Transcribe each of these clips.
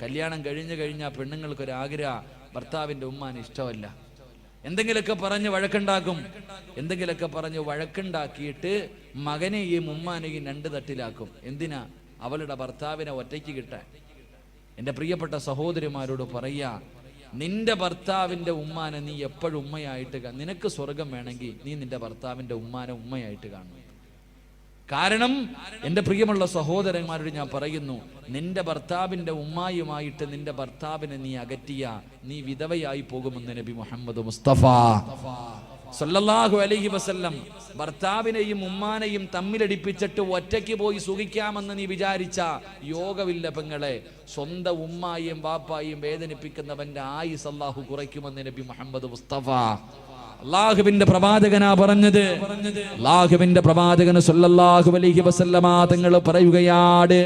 കല്യാണം കഴിഞ്ഞാൽ പെണ്ണുങ്ങൾക്കൊരാഗ്രഹം, ഭർത്താവിൻ്റെ ഉമ്മാന് ഇഷ്ടമല്ല. എന്തെങ്കിലുമൊക്കെ പറഞ്ഞ് വഴക്കുണ്ടാക്കും. എന്തെങ്കിലുമൊക്കെ പറഞ്ഞ് വഴക്കുണ്ടാക്കിയിട്ട് മകനെയും ഉമ്മാനെയും രണ്ട് തട്ടിലാക്കും. എന്തിനാ? അവളുടെ ഭർത്താവിനെ ഒറ്റയ്ക്ക് കിട്ടാൻ. എൻ്റെ പ്രിയപ്പെട്ട സഹോദരിമാരോട് പറയാ, നിന്റെ ഭർത്താവിൻ്റെ ഉമ്മാനെ നീ എപ്പോഴും ഉമ്മയായിട്ട് നിനക്ക് സ്വർഗം വേണമെങ്കിൽ നീ നിന്റെ ഭർത്താവിൻ്റെ ഉമ്മാനെ ഉമ്മയായിട്ട് കാണണം. കാരണം എൻ്റെ പ്രിയമുള്ള സഹോദരന്മാരോട് ഞാൻ പറയുന്നു, നിന്റെ ഭർത്താവിൻ്റെ ഉമ്മായുമായിട്ട് നിന്റെ ഭർത്താവിനെ നീ അകറ്റിയ നീ വിധവയായി പോകുമെന്ന് നബി മുഹമ്മദ് മുസ്തഫ സല്ലല്ലാഹു അലൈഹി വസല്ലം. ഭർത്താവിനെയും ഉമ്മാനെയും തമ്മിലടിപ്പിച്ചിട്ട് ഒറ്റയ്ക്ക് പോയി സുഖിക്കാമെന്ന് നീ വിചാരിച്ച യോഗമില്ല പെങ്ങളെ. സ്വന്തം ഉമ്മായും ബാപ്പായും വേദനിപ്പിക്കുന്നവന്റെ ആയുസ് അല്ലാഹു കുറയ്ക്കുമെന്ന് നബി മുഹമ്മദ് മുസ്തഫ. അല്ലാഹുവിന്റെ പ്രവാചകനാ പറഞ്ഞത്. അല്ലാഹുവിന്റെ പ്രവാചകൻ സല്ലല്ലാഹു അലൈഹി വസല്ലമ തങ്ങൾ പറയുകയാണ്,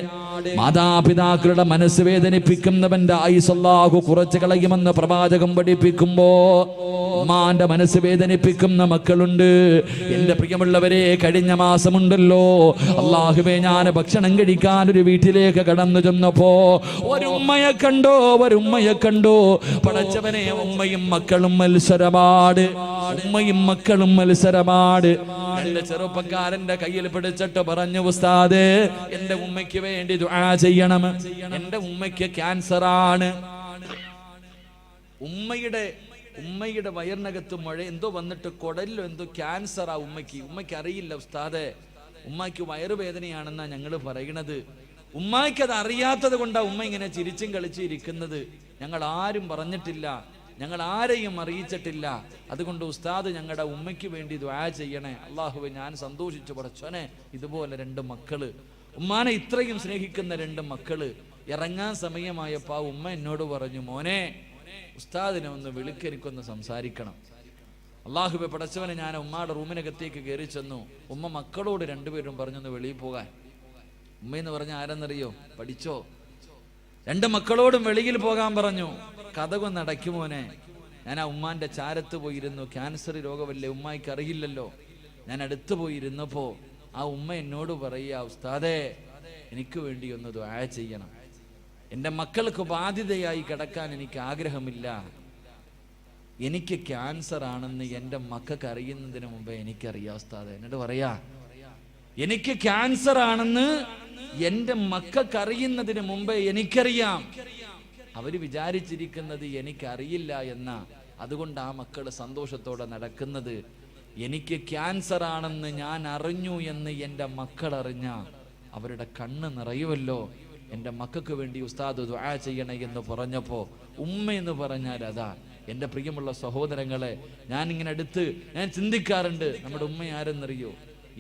മാതാപിതാക്കളുടെ മനസ്സ് വേദനിപ്പിക്കുന്നവന്റെ ആയുസ് അല്ലാഹു കുറച്ച് കളയുമെന്ന് പ്രവാചകൻ പഠിപ്പിക്കുമ്പോ, ഉമ്മാന്റെ മനസ്സ് വേദനിപ്പിക്കുന്ന മക്കളുണ്ട്. എന്റെ പ്രിയമുള്ളവരെ, കഴിഞ്ഞ മാസമുണ്ടല്ലോ, അല്ലാഹുവേ, ഞാൻ ഭക്ഷണം കഴിക്കാൻ ഒരു വീട്ടിലേക്ക് കടന്നു ചെന്നപ്പോ ഒരുമ്മയെ കണ്ടോ. പടച്ചവനെ, ഉമ്മയും മക്കളും മത്സരമാണ്. ഉമ്മയും മക്കളും മത്സരമാണ്. എന്റെ ചെറുപ്പക്കാരന്റെ കയ്യിൽ പിടിച്ചിട്ട് പറഞ്ഞു, ഉസ്താദേ, എന്റെ ഉമ്മയ്ക്ക് വേണ്ടി ദുആ ചെയ്യണം. എന്റെ ഉമ്മയ്ക്ക് ക്യാൻസർ ആണ്. ഉമ്മയുടെ വയറിനകത്ത് മുഴ എന്തോ വന്നിട്ട് കുടലിലോ എന്തോ ക്യാൻസറാ ഉമ്മയ്ക്ക് അറിയില്ല ഉസ്താദേ. ഉമ്മയ്ക്ക് വയറുവേദനയാണെന്നാ ഞങ്ങൾ പറയണത്. ഉമ്മയ്ക്ക് അത് അറിയാത്തത് കൊണ്ടാ ഉമ്മ ഇങ്ങനെ ചിരിച്ചും കളിച്ചും ഇരിക്കുന്നത്. ഞങ്ങൾ ആരും പറഞ്ഞിട്ടില്ല, ഞങ്ങൾ ആരെയും അറിയിച്ചിട്ടില്ല. അതുകൊണ്ട് ഉസ്താദ് ഞങ്ങളുടെ ഉമ്മയ്ക്ക് വേണ്ടി ദുആ ചെയ്യണേ. അല്ലാഹുവേ, ഞാൻ സന്തോഷിച്ചു പടച്ചോനെ, ഇതുപോലെ രണ്ട് മക്കള്, ഉമ്മാനെ ഇത്രയും സ്നേഹിക്കുന്ന രണ്ട് മക്കള്. ഇറങ്ങാൻ സമയമായപ്പോ ഉമ്മ എന്നോട് പറഞ്ഞു, മോനെ, ഉസ്താദിനെ ഒന്ന് വിളിക്ക്, എനിക്കൊന്ന് സംസാരിക്കണം. അല്ലാഹുവേ പടച്ചവനെ, ഞാൻ ഉമ്മയുടെ റൂമിനകത്തേക്ക് കയറി ചെന്നു. ഉമ്മ മക്കളോട് രണ്ടുപേരും പറഞ്ഞൊന്ന് വെളിയിൽ പോകാൻ. ഉമ്മയെന്ന് പറഞ്ഞ ആരെന്നറിയോ? പഠിച്ചോ? രണ്ട് മക്കളോടും വെളിയിൽ പോകാൻ പറഞ്ഞു. കഥകൊന്ന് അടയ്ക്കുമോനെ. ഞാൻ ആ ഉമ്മാന്റെ ചാരത്ത് പോയിരുന്നു. ക്യാൻസർ രോഗമല്ലേ, ഉമ്മായിക്ക് അറിയില്ലല്ലോ. ഞാൻ അടുത്ത് പോയിരുന്നപ്പോ ആ ഉമ്മ എന്നോട് പറയുക, ഉസ്താദേ, എനിക്ക് വേണ്ടി ഒന്ന് ദുആ ചെയ്യണം. എൻ്റെ മക്കൾക്ക് ബാധ്യതയായി കിടക്കാൻ എനിക്ക് ആഗ്രഹമില്ല. എനിക്ക് ക്യാൻസർ ആണെന്ന് എൻ്റെ മക്കൾക്ക് അറിയുന്നതിന് മുമ്പേ എനിക്കറിയാം ഉസ്താദേ. എന്നിട്ട് പറയാ, എനിക്ക് ക്യാൻസർ ആണെന്ന് എൻ്റെ മക്കൾക്ക് അറിയുന്നതിന് മുമ്പേ എനിക്കറിയാം. അവര് വിചാരിച്ചിരിക്കുന്നത് എനിക്കറിയില്ല എന്നാ. അതുകൊണ്ട് ആ മക്കള് സന്തോഷത്തോടെ നടക്കുന്നത്. എനിക്ക് ക്യാൻസർ ആണെന്ന് ഞാൻ അറിഞ്ഞു എന്ന് എൻ്റെ മക്കൾ അറിഞ്ഞ അവരുടെ കണ്ണ് നിറയുമല്ലോ. എൻ്റെ മക്കൾക്ക് വേണ്ടി ഉസ്താദ് ദുആ ചെയ്യണേ എന്ന് പറഞ്ഞപ്പോ, ഉമ്മ എന്ന് പറഞ്ഞാൽ അതാ. എൻ്റെ പ്രിയമുള്ള സഹോദരങ്ങളെ, ഞാൻ ചിന്തിക്കാറുണ്ട്, നമ്മുടെ ഉമ്മ ആരെന്നറിയോ?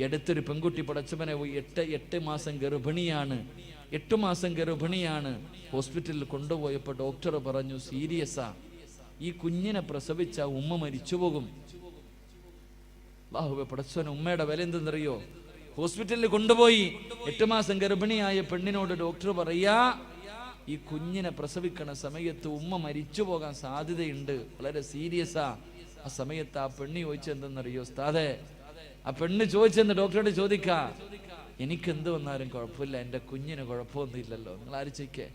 അടുത്തൊരു പെൺകുട്ടി പടച്ചവനെ 8 മാസം ഗർഭിണിയാണ്. 8 മാസം ഗർഭിണിയാണ്. ഹോസ്പിറ്റലിൽ കൊണ്ടുപോയപ്പോൾ ഡോക്ടർ പറഞ്ഞു, സീരിയസാ, ഈ കുഞ്ഞിനെ പ്രസവിച്ച ഉമ്മ മരിച്ചുപോകും. അല്ലാഹുവേ പടച്ചവനെ, ഉമ്മയുടെ വില എന്തെന്നറിയോ? ഹോസ്പിറ്റലിൽ കൊണ്ടുപോയി 8 മാസം ഗർഭിണിയായ പെണ്ണിനോട് ഡോക്ടർ പറയാ, ഈ കുഞ്ഞിനെ പ്രസവിക്കണ സമയത്ത് ഉമ്മ മരിച്ചു പോകാൻ സാധ്യതയുണ്ട്, വളരെ സീരിയസാ. ആ സമയത്ത് ആ പെണ്ണ് ചോദിച്ചെന്തെന്നറിയോ ഉസ്താദേ? ആ പെണ്ണ് ചോദിച്ചെന്ന് ഡോക്ടറോട് ചോദിക്കാ, എനിക്കെന്ത് വന്നാലും കുഴപ്പമില്ല, എൻ്റെ കുഞ്ഞിന് കുഴപ്പമൊന്നുമില്ലല്ലോ. നിങ്ങൾ ആലോചിക്കേ,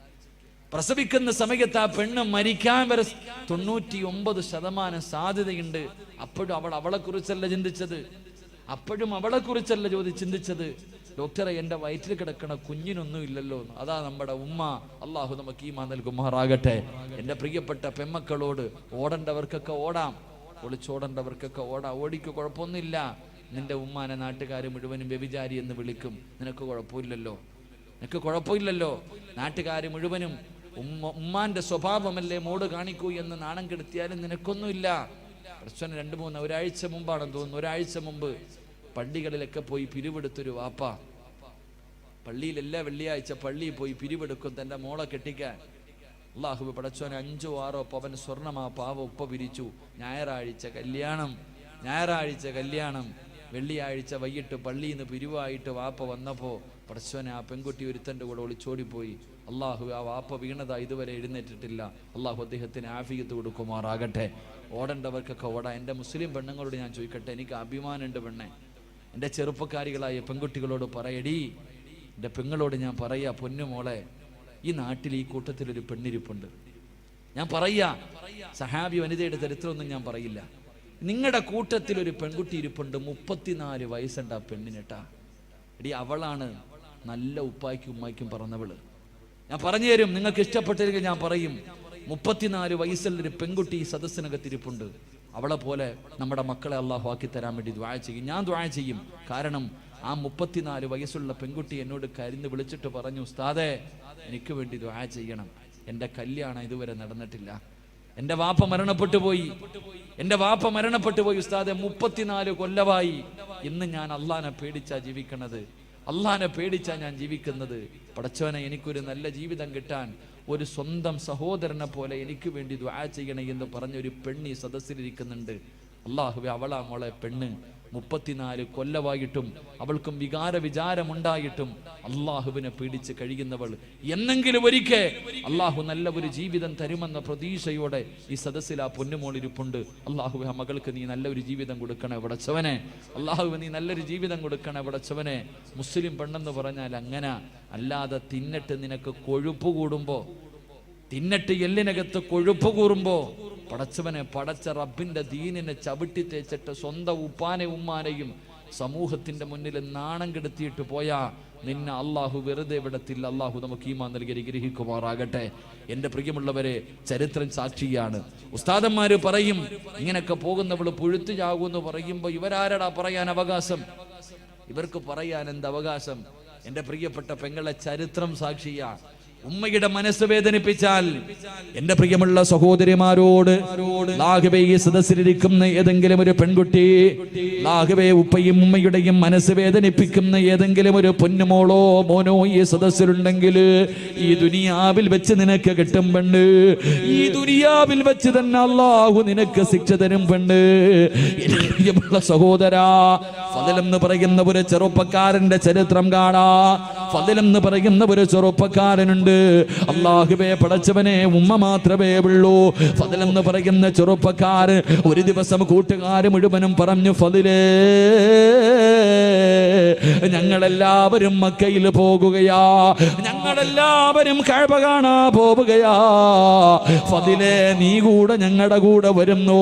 പ്രസവിക്കുന്ന സമയത്ത് ആ പെണ്ണ് മരിക്കാൻ വരെ 99% സാധ്യതയുണ്ട്. അപ്പോഴും അവളെ കുറിച്ചല്ല ചിന്തിച്ചത്. ചിന്തിച്ചത് ഡോക്ടറെ, എൻ്റെ വയറ്റിൽ കിടക്കണ കുഞ്ഞിനൊന്നും ഇല്ലല്ലോ. അതാ നമ്മുടെ ഉമ്മ. അള്ളാഹു നമുക്ക് ഈമാൻ നൽകുമാറാകട്ടെ. എൻ്റെ പ്രിയപ്പെട്ട പെമ്മക്കളോട്, ഓടേണ്ടവർക്കൊക്കെ ഓടാം, ഒളിച്ചോടേണ്ടവർക്കൊക്കെ ഓടാം. ഓടിക്ക് കുഴപ്പമൊന്നുമില്ല. നിന്റെ ഉമ്മാനെ നാട്ടുകാർ മുഴുവനും വ്യഭിചാരി എന്ന് വിളിക്കും. നിനക്ക് കുഴപ്പമില്ലല്ലോ. നാട്ടുകാർ മുഴുവനും ഉമ്മാന്റെ സ്വഭാവമല്ലേ മോട് കാണിക്കൂ എന്ന് നാണം കെടുത്തിയാലും നിനക്കൊന്നുമില്ല. പ്രശ്നം 2-3 ഒരാഴ്ച മുമ്പാണെന്ന് തോന്നുന്നു. ഒരാഴ്ച മുമ്പ് പള്ളികളിലൊക്കെ പോയി പിരിവെടുത്തൊരു വാപ്പ. പള്ളിയിൽ എല്ലാ വെള്ളിയാഴ്ച പള്ളിയിൽ പോയി പിരിവെടുക്കും തൻ്റെ മോളെ കെട്ടിക്കാൻ. അല്ലാഹു പടച്ചോനെ 5-6 പവൻ സ്വർണ്ണമാ പാവ ഉപ്പ പിരിച്ചു. ഞായറാഴ്ച കല്യാണം. വെള്ളിയാഴ്ച വൈകിട്ട് പള്ളിയിൽ നിന്ന് പിരിവായിട്ട് വാപ്പ വന്നപ്പോൾ പടച്ചോനെ, ആ പെൺകുട്ടി ഒരുത്തൻ്റെ കൂടെ ഒളിച്ചോടിപ്പോയി. അല്ലാഹു, ആ വാപ്പ വീണതാ ഇതുവരെ എഴുന്നേറ്റിട്ടില്ല. അല്ലാഹു അദ്ദേഹത്തിന് ആഫിയത്ത് കൊടുക്കുമാറാകട്ടെ. ഓടേണ്ടവർക്കൊക്കെ ഓടാ. എൻ്റെ മുസ്ലിം പെണ്ണുങ്ങളോട് ഞാൻ ചോദിക്കട്ടെ, എനിക്ക് അഭിമാനമുണ്ട് പെണ്ണെ. എൻ്റെ ചെറുപ്പക്കാരികളായ പെൺകുട്ടികളോട് പറയടി, എൻ്റെ പെങ്ങളോട് ഞാൻ പറയാ, പൊന്നുമോളെ, ഈ നാട്ടിൽ ഈ കൂട്ടത്തിലൊരു പെണ്ണിരിപ്പുണ്ട്. ഞാൻ പറയാ, സഹാബി വനിതയുടെ ചരിത്രമൊന്നും ഞാൻ പറയില്ല. നിങ്ങളുടെ കൂട്ടത്തിലൊരു പെൺകുട്ടി ഇരിപ്പുണ്ട്, 34 വയസ്സുണ്ട് ആ പെണ്ണിനെട്ടാ. എടി, അവളാണ് നല്ല ഉപ്പായ്ക്കും ഉമ്മായ്ക്കും പറഞ്ഞവള്. ഞാൻ പറഞ്ഞു തരും, നിങ്ങൾക്ക് ഇഷ്ടപ്പെട്ടില്ലെങ്കിൽ ഞാൻ പറയും. 34 വയസ്സുള്ളൊരു പെൺകുട്ടി ഈ സദസ്സിനകത്തിരിപ്പുണ്ട്. അവളെ പോലെ നമ്മുടെ മക്കളെ അള്ളാഹു ആക്കി തരാൻ വേണ്ടി ദുആ ചെയ്യും. ഞാൻ ദുആ ചെയ്യും. കാരണം ആ 34 വയസ്സുള്ള പെൺകുട്ടി എന്നോട് കരഞ്ഞ് വിളിച്ചിട്ട് പറഞ്ഞു, ഉസ്താദേ എനിക്ക് വേണ്ടി ദുആ ചെയ്യണം, എൻ്റെ കല്യാണം ഇതുവരെ നടന്നിട്ടില്ല, എൻ്റെ വാപ്പ മരണപ്പെട്ടു പോയി ഉസ്താദെ, 34 കൊല്ലമായി. ഇന്ന് ഞാൻ അള്ളാനെ പേടിച്ചാ ജീവിക്കണത്, അള്ളാനെ പേടിച്ചാ ഞാൻ ജീവിക്കുന്നത്. പടച്ചവനെ, എനിക്കൊരു നല്ല ജീവിതം കിട്ടാൻ ഒരു സ്വന്തം സഹോദരനെ പോലെ എനിക്ക് വേണ്ടി ദുആ ചെയ്യണേ എന്ന് പറഞ്ഞൊരു പെണ്ണി സദസ്സിലിരിക്കുന്നുണ്ട്. അള്ളാഹുവേ, അവളാ മോളെ പെണ്ണ്. 34 കൊല്ലമായിട്ടും അവൾക്കും വിചാരമുണ്ടായിട്ടും അള്ളാഹുവിനെ പേടിച്ച് കഴിയുന്നവൾ. എന്നെങ്കിലും ഒരിക്കൽ അള്ളാഹു നല്ല ഒരു ജീവിതം തരുമെന്ന പ്രതീക്ഷയോടെ ഈ സദസ്സിൽ ആ പൊന്നുമോളിരിപ്പുണ്ട്. അള്ളാഹുവേ, ആ മകൾക്ക് നീ നല്ലൊരു ജീവിതം കൊടുക്കണേ പടച്ചവനെ. അള്ളാഹുവേ, നീ നല്ലൊരു ജീവിതം കൊടുക്കണേ പടച്ചവനെ. മുസ്ലിം പെണ്ണെന്ന് പറഞ്ഞാൽ അങ്ങനെ, അല്ലാതെ തിന്നിട്ട് നിനക്ക് കൊഴുപ്പ് കൂടുമ്പോ, തിന്നിട്ട് എല്ലിനകത്ത് കൊഴുപ്പ് കൂറുമ്പോ പടച്ചവനെ, പടച്ച റബ്ബിന്റെ ദീനിനെ ചവിട്ടി തേച്ചിട്ട് സ്വന്തം ഉപ്പാനെ ഉമ്മാനെയും സമൂഹത്തിന്റെ മുന്നിൽ നാണം കെടുത്തിയിട്ട് പോയാ നിന്നെ അള്ളാഹു വെറുതെ വിടത്തില്ല. അള്ളാഹു നമുക്ക് ഈമാൻ നൽകി അനുഗ്രഹിക്കുമാറാകട്ടെ. എൻ്റെ പ്രിയമുള്ളവരെ, ചരിത്രം സാക്ഷിയാണ്. ഉസ്താദന്മാര് പറയും, ഇങ്ങനെയൊക്കെ പോകുന്നവള് പുഴുത്തു ചാകുമെന്ന് പറയുമ്പോ ഇവരാരടാ പറയാൻ അവകാശം? ഇവർക്ക് പറയാൻ എന്ത് അവകാശം? എൻ്റെ പ്രിയപ്പെട്ട പെങ്ങളെ, ചരിത്രം സാക്ഷിയാ. ഉമ്മയുടെ മനസ്സ് വേദനിപ്പിച്ചാൽ എന്റെ പ്രിയമുള്ള സഹോദരിമാരോട്, ലാഹുവേ, ഈ സദസ്സിലിരിക്കുന്ന ഏതെങ്കിലും ഒരു പെൺകുട്ടി, ലാഹുവേ, ഉപ്പയും ഉമ്മയുടെയും മനസ്സ് വേദനിപ്പിക്കുന്ന ഏതെങ്കിലും ഒരു പൊന്നുമോളോ മോനോ ഈ സദസ്സിലുണ്ടെങ്കിൽ ഈ ദുനിയാവിൽ വെച്ച് നിനക്ക് കിട്ടും പെണ്ണ്. ഈ ദുനിയാവിൽ വെച്ച് തന്നെ അള്ളാഹു നിനക്ക് ശിക്ഷ തരും പെണ്ണ്. എന്റെ പ്രിയമുള്ള സഹോദരാ, ഫദൽ എന്ന് പറയുന്ന ഒരു ചെറുപ്പക്കാരന്റെ ചരിത്രം കാണാ. ഫദൽ എന്ന് പറയുന്ന ഒരു ചെറുപ്പക്കാരനുണ്ട്. അല്ലാഹുവേ, പടച്ചവനെ, ഉമ്മ മാത്രമേ ഉള്ളൂ. ഫദൽ എന്ന് പറയുന്ന ചെറുപ്പക്കാരൻ ഒരു ദിവസം കൂട്ടുകാര് മുഴുവനും പറഞ്ഞു, ഫദലേ, ഞങ്ങളെല്ലാവരും മക്കയിൽ പോകുകയാ, ഞങ്ങളെല്ലാവരും കഅബ കാണാ പോവുകയാ. ഫദലേ, നീ കൂടെ ഞങ്ങളുടെ കൂടെ വരുന്നു.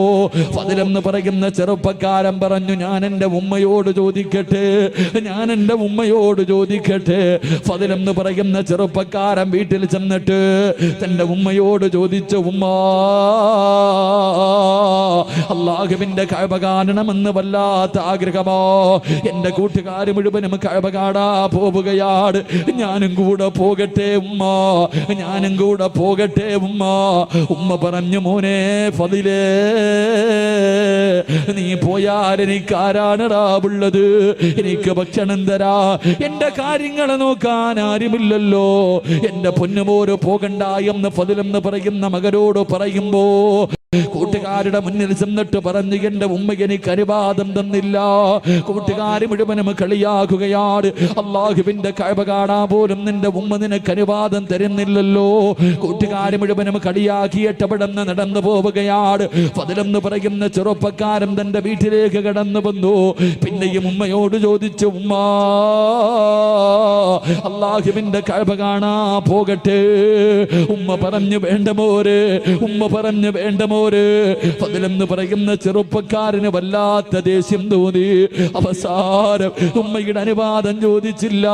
ഫദൽ എന്ന് പറയുന്ന ചെറുപ്പക്കാരൻ പറഞ്ഞു, ഞാൻ എൻ്റെ ഉമ്മയോട് ചോദിക്കട്ടെ. ഫദൽ എന്ന് പറയുന്ന ചെറുപ്പക്കാരൻ വീട്ടിൽ ചെന്നിട്ട് തന്റെ ഉമ്മയോട് ചോദിച്ചു, ഉമ്മ, അല്ലാഹുവിന്റെ കഅബ കാണണമെന്ന് വല്ലാത്ത ആഗ്രഹമോ, എന്റെ കൂട്ടുകാർ മുഴുവനും കഅബ കാണാ പോവുകയാണ്, ഞാനും കൂടെ പോകട്ടെ ഉമ്മ, ഉമ്മ പറഞ്ഞു, മോനെ ഫദിലേ, നീ പോയാൽ എനിക്ക് ആരാണടാ ഉള്ളത്? എനിക്ക് ഭക്ഷണം തരാ, എന്റെ കാര്യങ്ങൾ നോക്കാൻ ആരുമില്ലല്ലോ. എന്റെ പൊന്നുമോര് പോകണ്ട എന്ന് ഫദൽ എന്ന് പറയുന്ന മകനോട് പറയുമ്പോ കൂട്ടുകാരുടെ മുന്നിൽ ചെന്നിട്ട് പറഞ്ഞു, എന്റെ ഉമ്മ എനിക്ക് അനുവാദം തന്നില്ല. കൂട്ടുകാര് മുഴുവനും കളിയാക്കുകയാണ്. അല്ലാഹുവിന്റെ കഅബ കാണാൻ പോലും നിന്റെ ഉമ്മ നിനക്ക് അനുവാദം തരുന്നില്ലല്ലോ. കൂട്ടുകാര് മുഴുവനും കളിയാക്കിയിട്ട് അവിടെ നിന്ന് നടന്നു പോവുകയാണ്. ഫദൽ എന്ന് പറയുന്ന ചെറുപ്പക്കാരൻ തന്റെ വീട്ടിലേക്ക് കടന്നു വന്നു. പിന്നെയും ഉമ്മയോട് ചോദിച്ചു, ഉമ്മ, അല്ലാഹുവിന്റെ കഅബ കാണാ പോകട്ടെ? ഉമ്മ പറഞ്ഞു, വേണ്ട മോര്. ഫദൽ എന്ന് പറയുന്ന ചെറുപ്പക്കാരന് വല്ലാത്ത ദേഷ്യം തോന്നി. അവസാനം ഉമ്മയുടെ അനുവാദം ചോദിച്ചില്ല.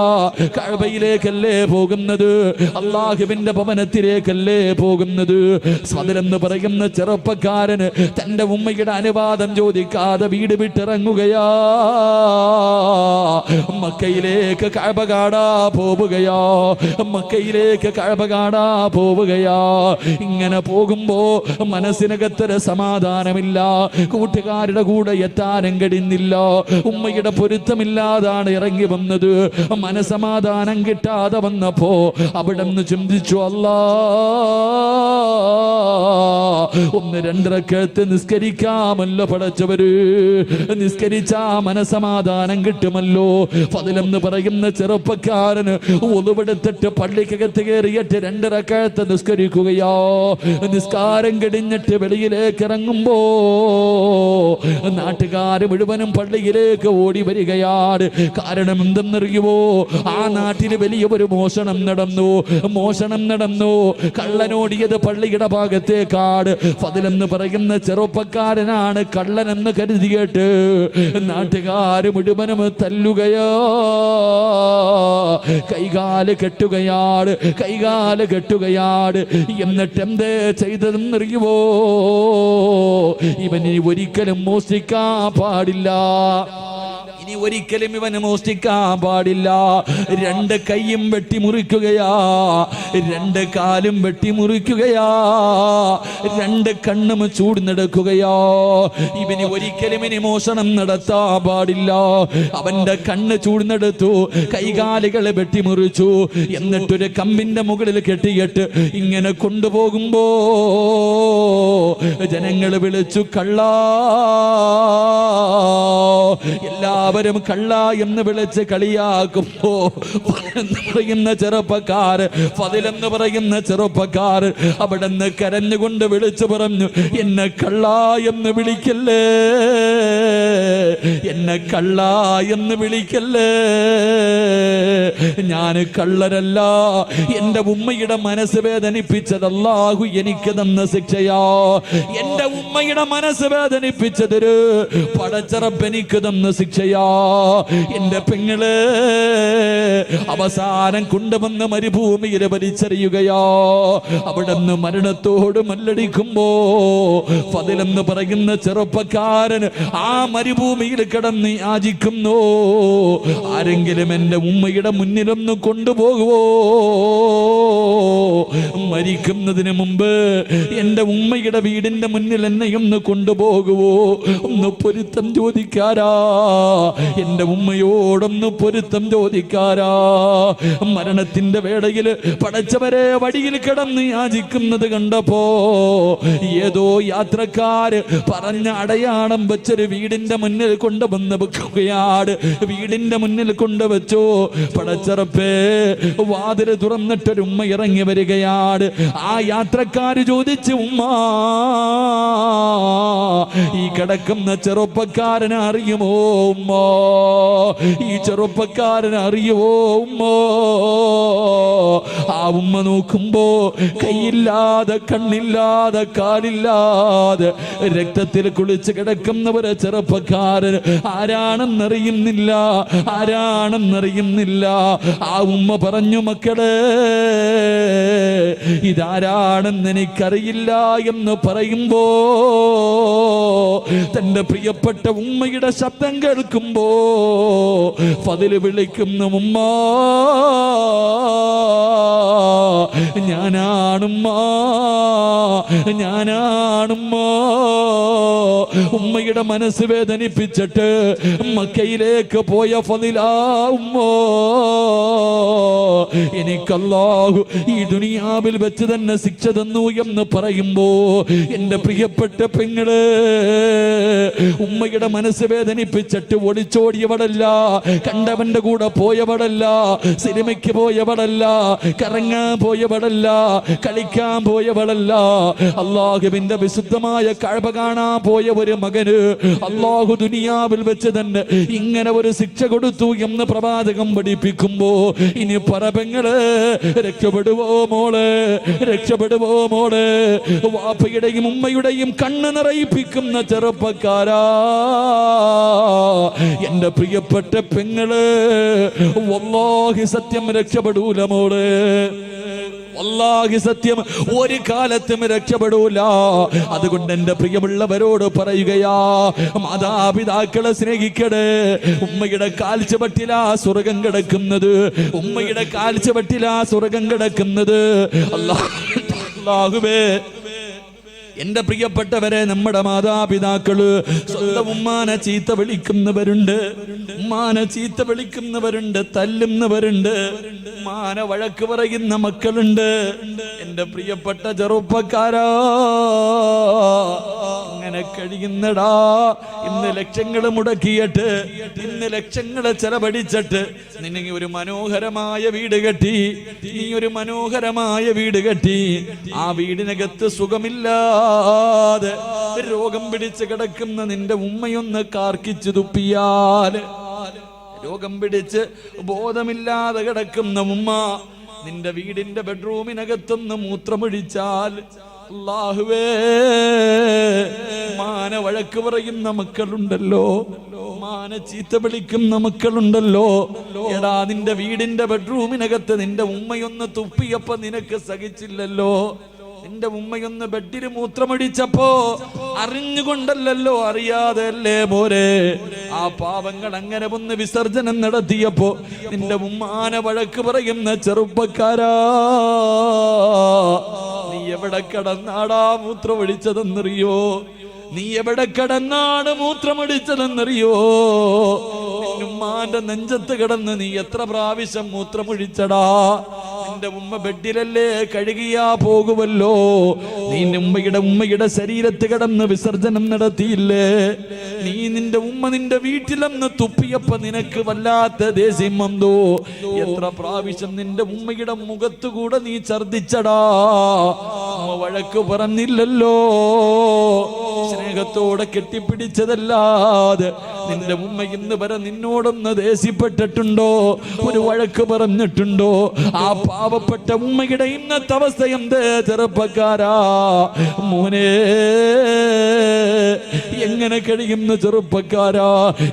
കഅബയിലേക്കല്ലേ പോകുന്നത്, അല്ലാഹുവിന്റെ ഭവനത്തിലേക്കല്ലേ പോകുന്നത്. ഫദൽ എന്ന് പറയുന്ന ചെറുപ്പക്കാരന് തന്റെ ഉമ്മയുടെ അനുവാദം ചോദിക്കാതെ വീട് വിട്ടിറങ്ങുകയാ. മക്കയിലേക്ക് കഅബ കാണാ പോവുകയാ. ഇങ്ങനെ പോകുമ്പോ മനസ്സിനകത്തൊരു സമാധാനമില്ല. കൂട്ടുകാരുടെ കൂടെ എത്താനും കഴിയുന്നില്ല. ഉമ്മയുടെ പൊരുത്തമില്ലാതാണ് ഇറങ്ങി വന്നത്. മനസമാധാനം കിട്ടാതെ വന്നപ്പോ അവിടെ നിന്ന് ചിന്തിച്ചു, അല്ലാ, ഒന്ന് 2 റക്അത്ത് നിസ്കരിക്കാമല്ലോ പടച്ചവര്, നിസ്കരിച്ചാ മനസമാധാനം കിട്ടുമല്ലോ. ഫദ്ലെന്ന് പറയുന്ന ചെറുപ്പക്കാരന് ഒളിവെടുത്തിട്ട് പള്ളിക്കകത്ത് കയറിയിട്ട് 2 റക്അത്ത് നിസ്കരിക്കുകയോ. നിസ്കാരം കഴിഞ്ഞിട്ട് വെളിയിലേക്ക് ഇറങ്ങുമ്പോ നാട്ടുകാർ മുഴുവനും പള്ളിയിലേക്ക് ഓടി വരികയാണ്. കാരണം എന്തെന്നറിയുമോ? ആ നാട്ടിൽ വലിയ ഒരു മോഷണം നടന്നു. കള്ളനോടിയത് പള്ളിയുടെ ഭാഗത്തേക്കാട്. ഫദ്ലെന്ന് പറയുന്ന ചെറുപ്പക്കാരനാണ് കള്ളനെന്ന് കരുതിയിട്ട് നാട്ടുകാർ മുഴുവനും തല്ലുകയോ, കൈകാല് കെട്ടുകയാണ്. എന്നിട്ട് എന്തേ ചെയ്തതെന്നറിയുമോ? ഇവന് ഒരിക്കലും മോഷ്ടിക്കാൻ പാടില്ല. ഇനി ഒരിക്കലും ഇവന് മോഷ്ടിക്കാൻ പാടില്ല. 2 കൈയും വെട്ടി മുറിക്കുകയാ, 2 കാലും വെട്ടി മുറിക്കുകയാ, 2 കണ്ണും ചൂടുന്നെടുക്കുകയോ. ഇവന് ഒരിക്കലും ഇനി മോഷണം നടത്താൻ പാടില്ല. അവന്റെ കണ്ണ് ചൂടുന്നെടുത്തു, കൈകാലുകൾ വെട്ടിമുറിച്ചു. എന്നിട്ടൊരു കമ്പിന്റെ മുകളിൽ കെട്ടിയിട്ട് ഇങ്ങനെ കൊണ്ടുപോകുമ്പോ ജനങ്ങൾ വിളിച്ചു കള്ളാ. എല്ലാവരും കള്ള എന്ന് വിളിച്ച് കളിയാക്കുമ്പോ പറയുന്ന ചെറുപ്പക്കാർ, ഫദ്ലെന്ന് പറയുന്ന ചെറുപ്പക്കാർ അവിടെ നിന്ന് കരഞ്ഞുകൊണ്ട് വിളിച്ചു പറഞ്ഞു, എന്നെ കള്ള എന്ന് വിളിക്കല്ലേ, എന്നെ കള്ള എന്ന് വിളിക്കല്ലേ. ഞാൻ കള്ളരല്ല. എന്റെ ഉമ്മയുടെ മനസ്സ് വേദനിപ്പിച്ചത് അല്ലാഹു എനിക്ക് തന്ന ശിക്ഷയാ. എന്റെ ഉമ്മയുടെ മനസ്സ് വേദനിപ്പിച്ചതൊരു പടച്ചറപ്പ് എനിക്ക് തന്ന ശിക്ഷയാ. എന്റെ പെങ്ങള് അവസാനം കൊണ്ടുവന്ന് മരുഭൂമിയിൽ വലിച്ചെറിയുകയോ. അവിടെ നിന്ന് മരണത്തോട് മല്ലടിക്കുമ്പോ ഫദ്ലെന്ന് പറയുന്ന ചെറുപ്പക്കാരൻ ആ മരുഭൂമിയിൽ കിടന്ന് യാചിക്കുന്നു, ആരെങ്കിലും എന്റെ ഉമ്മയുടെ മുന്നിലൊന്ന് കൊണ്ടുപോകുവോ? മരിക്കുന്നതിന് മുമ്പ് എന്റെ ഉമ്മയുടെ വീടിന്റെ മുന്നിൽ എന്നെ ഒന്ന് കൊണ്ടുപോകുവോ? ഒന്ന് പൊരുത്തം ചോദിക്കാരാ, എന്റെ ഉമ്മയോടൊന്ന് പൊരുത്തം ചോദിക്കാരാ. മരണത്തിന്റെ വേളയിൽ പടച്ചവരെ വടിയിൽ കിടന്ന് യാചിക്കുന്നത് കണ്ടപ്പോ ഏതോ യാത്രക്കാര് പറഞ്ഞ അടയാളം വെച്ചൊരു വീടിന്റെ മുന്നിൽ കൊണ്ടുവന്ന് വെക്കുകയാണ്. വീടിന്റെ മുന്നിൽ കൊണ്ടുവച്ചു. പടച്ചറപ്പേ വാതില് തുറന്നിട്ടൊരു ഉമ്മ ഇറങ്ങി വരികയാണ്. ആ യാത്രക്കാര് ചോദിച്ചു, ഉമ്മ ഈ കിടക്കുന്ന ചെറുപ്പക്കാരനെ അറിയുമോ ഉമ്മ? ഈ ചെറുപ്പക്കാരനെ അറിയുമോ ഉമ്മ? ആ ഉമ്മ നോക്കുമ്പോ കൈയില്ലാതെ, കണ്ണില്ലാതെ, കാലില്ലാതെ രക്തത്തിൽ കുളിച്ച് കിടക്കുന്നവരെ ചെറുപ്പക്കാരൻ ആരാണെന്നറിയുന്നില്ല. ആ ഉമ്മ പറഞ്ഞു, മക്കളെ ഇതാരാണെന്ന് എനിക്കറിയില്ല എന്ന് പറയുമ്പോ തന്റെ പ്രിയപ്പെട്ട ഉമ്മയുടെ ശബ്ദം കേൾക്കുമ്പോ ഫദ്ല് വിളിക്കുന്നു, ഉമ്മ ഞാനാണുമ്മ. ഉമ്മയുടെ മനസ്സ് വേദനിപ്പിച്ചിട്ട് മക്കയിലേക്ക് പോയ ഫദ്ലാ ഉമ്മ. എനിക്കല്ലാഹു ഈ ദുനിയാവിൽ വെച്ച് തന്നെ ശിക്ഷ തന്നു എന്ന് പറയുമ്പോ എന്റെ പ്രിയപ്പെട്ട പെങ്ങള് ഉമ്മയുടെ മനസ്സ് വേദനിപ്പിച്ചിട്ട് ഒളിച്ചോടിയവളല്ല, കണ്ടവന്റെ കൂടെ പോയവളല്ല, സിനിമയ്ക്ക് പോയവളല്ല, കറങ്ങാൻ പോയവളല്ല, കളിക്കാൻ പോയവളല്ല. അല്ലാഹുവിന്റെ വിശുദ്ധമായ കഅബ കാണാൻ പോയ ഒരു മകന് അല്ലാഹു ദുനിയാവിൽ വെച്ച് തന്നെ ഇങ്ങനെ ഒരു ശിക്ഷ കൊടുത്തു എന്ന് പ്രവാചകം പഠിപ്പിക്കുമ്പോ ഇനി പറപെങ്ങള് രക്ഷപ്പെടുവോ മോള്, രക്ഷപ്പെടുവോ മോള്? വാപ്പയുടെയും ഉമ്മയുടെയും കണ്ണ് നിറയിപ്പിക്കുന്ന ചെറുപ്പക്കാരാ, എന്റെ പ്രിയപ്പെട്ട പെങ്ങള് വല്ലാഹി സത്യം രക്ഷപ്പെടൂല മോള്. വല്ലാഹി സത്യം ഒരു കാലത്തും രക്ഷപ്പെടൂല. അതുകൊണ്ട് എന്റെ പ്രിയമുള്ളവരോട് പറയുകയാ, മാതാപിതാക്കളെ സ്നേഹിക്കടേ. ഉമ്മയുടെ കാൽച്ചുവട്ടിലാ സ്വർഗം കിടക്കുന്നത്, ഉമ്മയുടെ കാൽച്ചുവട്ടിലാ സ്വർഗം കിടക്കുന്നത്. അല്ലാഹുവേ എന്റെ പ്രിയപ്പെട്ടവരെ, നമ്മുടെ മാതാപിതാക്കള് സ്വന്തം ഉമ്മാനെ ചീത്ത വിളിക്കുന്നവരുണ്ട്, ഉമ്മാനെ ചീത്ത വിളിക്കുന്നവരുണ്ട്, തല്ലുന്നവരുണ്ട്, ഉമ്മാനെ വഴക്ക് പറയുന്ന മക്കളുണ്ട്. എന്റെ പ്രിയപ്പെട്ട ചെറുപ്പക്കാരാ, അങ്ങനെ കഴിയുന്നടാ. ഇന്ന് ലക്ഷങ്ങൾ മുടക്കിയിട്ട്, ഇന്ന് ലക്ഷങ്ങൾ ചെലവഴിച്ചിട്ട് നിന്നെ ഒരു മനോഹരമായ വീട് കെട്ടി, നീ ഒരു മനോഹരമായ വീട് കെട്ടി, ആ വീടിനകത്ത് സുഖമില്ലാതെ രോഗം പിടിച്ച് കിടക്കുന്ന നിന്റെ ഉമ്മയൊന്ന് കാർക്കിച്ചു തുപ്പിയാൽ, രോഗം പിടിച്ച് ബോധമില്ലാതെ കിടക്കുന്ന ഉമ്മ നിന്റെ വീടിന്റെ ബെഡ്റൂമിനകത്തൊന്ന് മൂത്രമൊഴിച്ചാൽ, അല്ലാഹുവേ, മാന വഴക്ക് പറയുന്ന മക്കളുണ്ടല്ലോ, മാന ചീത്ത വിളിക്കുന്ന മക്കളുണ്ടല്ലോ. എടാ, നിന്റെ വീടിന്റെ ബെഡ്റൂമിനകത്ത് നിന്റെ ഉമ്മയൊന്ന് തുപ്പിയപ്പോ നിനക്ക് സഹിച്ചില്ലല്ലോ. നിന്റെ ഉമ്മയൊന്ന് ബെഡിൽ മൂത്രമടിച്ചപ്പോ അറിഞ്ഞുകൊണ്ടല്ലോ, അറിയാതെ അല്ലേ പോരെ. ആ പാവങ്ങൾ അങ്ങനെ ഒന്ന് വിസർജനം നടത്തിയപ്പോ നിന്റെ ഉമ്മാനെ വഴക്ക് പറയുന്ന ചെറുപ്പക്കാരാ, നീ എവിടെ കിടന്നാടാ മൂത്രമൊഴിച്ചതെന്നറിയോ? നീ എവിടെ കിടന്നാണ് മൂത്രമൊഴിച്ചതെന്നറിയോ? ഉമ്മാന്റെ നെഞ്ചത്ത് കിടന്ന് നീ എത്ര പ്രാവശ്യം മൂത്രമൊഴിച്ചടാ? നിന്റെ ഉമ്മ ബെഡിലല്ലേ കഴുകിയാ പോകുമല്ലോ. നീ ഉമ്മയുടെ ശരീരത്ത് കിടന്ന് വിസർജനം നടത്തിയില്ലേ? നീ നിന്റെ ഉമ്മ നിന്റെ വീട്ടിലെന്ന് തുപ്പിയപ്പോ നിനക്ക് വല്ലാത്ത ദേഷ്യം വന്നോ? എത്ര പ്രാവശ്യം നിന്റെ ഉമ്മയുടെ മുഖത്തുകൂടെ നീ ഛർദിച്ചടാ? ഉമ്മ വഴക്ക് പറഞ്ഞില്ലല്ലോ, സ്നേഹത്തോടെ കെട്ടിപ്പിടിച്ചതല്ലാതെ നിന്റെ ഉമ്മ ഇന്ന് വരെ നിന്നോടൊന്ന് ദേഷ്യപ്പെട്ടിട്ടുണ്ടോ? ഒരു വഴക്ക് പറഞ്ഞിട്ടുണ്ടോ? ആ പാവപ്പെട്ട ഉമ്മയുടെ ഇന്നത്തെ അവസ്ഥ എന്ത് ചെറുപ്പക്കാരാ? മോനെ, എങ്ങനെ കഴിയുന്നു ചെറുപ്പക്കാരാ?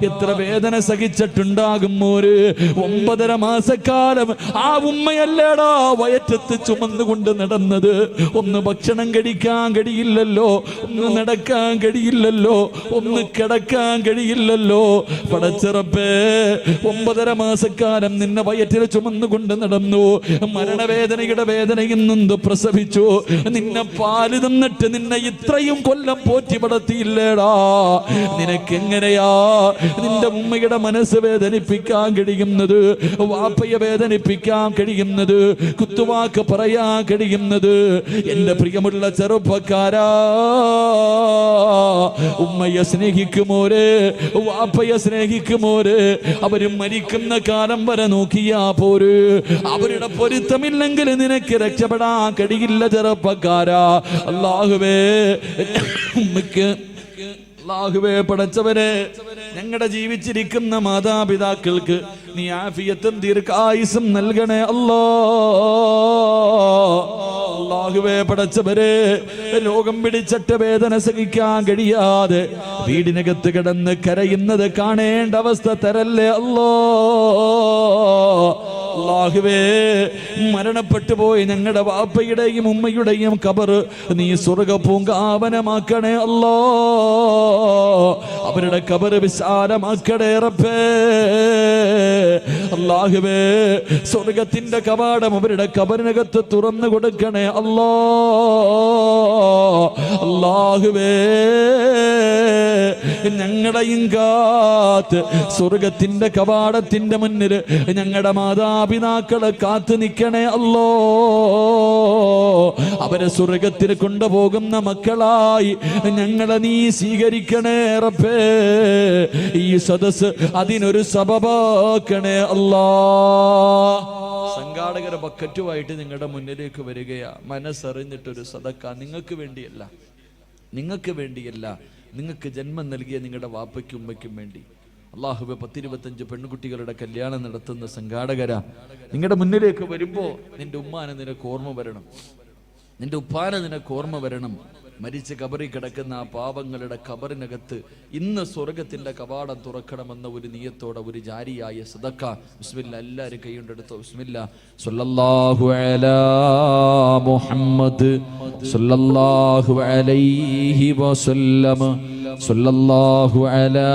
എത്ര വേദന സഹിച്ചിട്ടുണ്ടാകും മോര്. 9.5 മാസക്കാലം ആ ഉമ്മയല്ലേടാ വയറ്റത്ത് ചുമന്നുകൊണ്ട് നടന്നത്. ഒന്ന് ഭക്ഷണം കഴിക്കാൻ കഴിയില്ലല്ലോ, ഒന്ന് നടക്കാൻ കഴിയില്ലല്ലോ, ഒന്ന് കിടക്കാൻ കഴിയില്ലല്ലോ. പടച്ചിറപ്പേ, 9.5 മാസക്കാലം നിന്നെ വയറ്റിൽ ചുമന്നുകൊണ്ട് നടന്നു. മരണവേദനയുടെ വേദനയിൽ നിന്ന് പ്രസവിച്ചു. നിന്നെ പാല് തന്നിട്ട് നിന്നെ ഇത്രയും കൊല്ലം പോറ്റി വളർത്തിയില്ലേടാ. നിനക്കെങ്ങനെയാ നിന്റെ ഉമ്മയുടെ മനസ്സ് വേദനിപ്പിക്കാൻ കഴിയുന്നത്? വാപ്പയെ വേദനിപ്പിക്കാൻ കഴിയുന്നത്? കുത്തുവാക്ക് പറയാൻ കഴിയുന്നത്? എന്റെ പ്രിയമുള്ള ചെറുപ്പക്കാരാ, ഉമ്മയെ സ്നേഹിക്കുമോരെ, വാപ്പയെ സ്നേഹിക്കുമോരെ. അവര് മരിക്കുന്ന കാലം വരെ നോക്കിയാ പോര്. അവരുടെ പൊരുത്തമില്ലെങ്കിൽ നിനക്ക് രക്ഷപ്പെടാൻ കഴിയില്ല ചെറുപ്പക്കാരാ. അല്ലാഹുവേ, ഉമ്മക്ക് അല്ലാഹുവേ, പടച്ചവരെ, ഞങ്ങളുടെ ജീവിച്ചിരിക്കുന്ന മാതാപിതാക്കൾക്ക് നീ ആഫിയത്തും ദീർഘായുസ്സും നൽകണേ അല്ലാ. അല്ലാഹുവേ, പടച്ചവരെ, രോഗം പിടിച്ചിട്ട് വേദന സഹിക്കാൻ കഴിയാതെ വീടിനകത്ത് കിടന്ന് കരയുന്നത് കാണേണ്ട അവസ്ഥ തരല്ലേ അല്ലാ. അല്ലാഹുവേ, മരണപ്പെട്ടു പോയി ഞങ്ങളുടെ വാപ്പയുടെയും ഉമ്മയുടെയും ഖബർ നീ സ്വർഗ്ഗ പൂങ്കാവനമാക്കണേ അല്ലാ. അവരുടെ ഖബർ വിശാലമാക്കണേ റബ്ബേ. അല്ലാഹുവേ, സ്വർഗ്ഗത്തിന്റെ കവാടം അവരുടെ ഖബറിനകത്ത് തുറന്നു കൊടുക്കണേ അല്ലാ. അല്ലാഹുവേ, ഞങ്ങളുടെയും കാത്ത് സ്വർഗ്ഗത്തിന്റെ കവാടത്തിന്റെ മുന്നിൽ ഞങ്ങളുടെ മാതാപിതാക്കളെ കാത്തു നിൽക്കണേ അല്ലോ. അവരെ സ്വർഗ്ഗത്തിൽ കൊണ്ടുപോകുന്ന മക്കളായി ഞങ്ങളെ നീ സ്വീകരിക്കണേ റബ്ബേ. ഈ സദസ് അതിനൊരു സബബാക്കണേ അല്ലാ. സംഘാടകർ ബക്കറ്റുമായിട്ട് നിങ്ങളുടെ മുന്നിലേക്ക് വരികയാ. മനസ്സറിഞ്ഞിട്ടൊരു സദക്ക നിങ്ങൾക്ക് വേണ്ടിയല്ല, നിങ്ങൾക്ക് വേണ്ടിയല്ല, നിങ്ങൾക്ക് ജന്മം നൽകിയ നിങ്ങളുടെ വാപ്പയ്ക്കും ഉമ്മയ്ക്കും വേണ്ടി. അല്ലാഹുവേ, 10-25 പെൺകുട്ടികളുടെ കല്യാണം നടത്തുന്ന സംഘാടകരാ, നിങ്ങളുടെ മുന്നിലേക്ക് വരുമ്പോ നിന്റെ ഉമ്മാനെ നിനക്ക് ഓർമ്മ വരണം, നിന്റെ ഉപ്പാനെ നിനക്ക് ഓർമ്മ വരണം. മരിച്ച കബറിൽ കിടക്കുന്ന ആ പാവങ്ങളുടെ ഖബറിനകത്ത് ഇന്ന് സ്വർഗത്തിന്റെ കവാടം തുറക്കണമെന്ന ഒരു നിയത്തോടെ ഒരു ജാരിയായ സദക്ക. ബിസ്മില്ലാ, എല്ലാവരും കൈകൊണ്ടെടുത്തോ. ബിസ്മില്ലാ. സ്വല്ലല്ലാഹു അലാ മുഹമ്മദ് സ്വല്ലല്ലാഹു അലൈഹി വസല്ലം. സ്വല്ലല്ലാഹു അലാ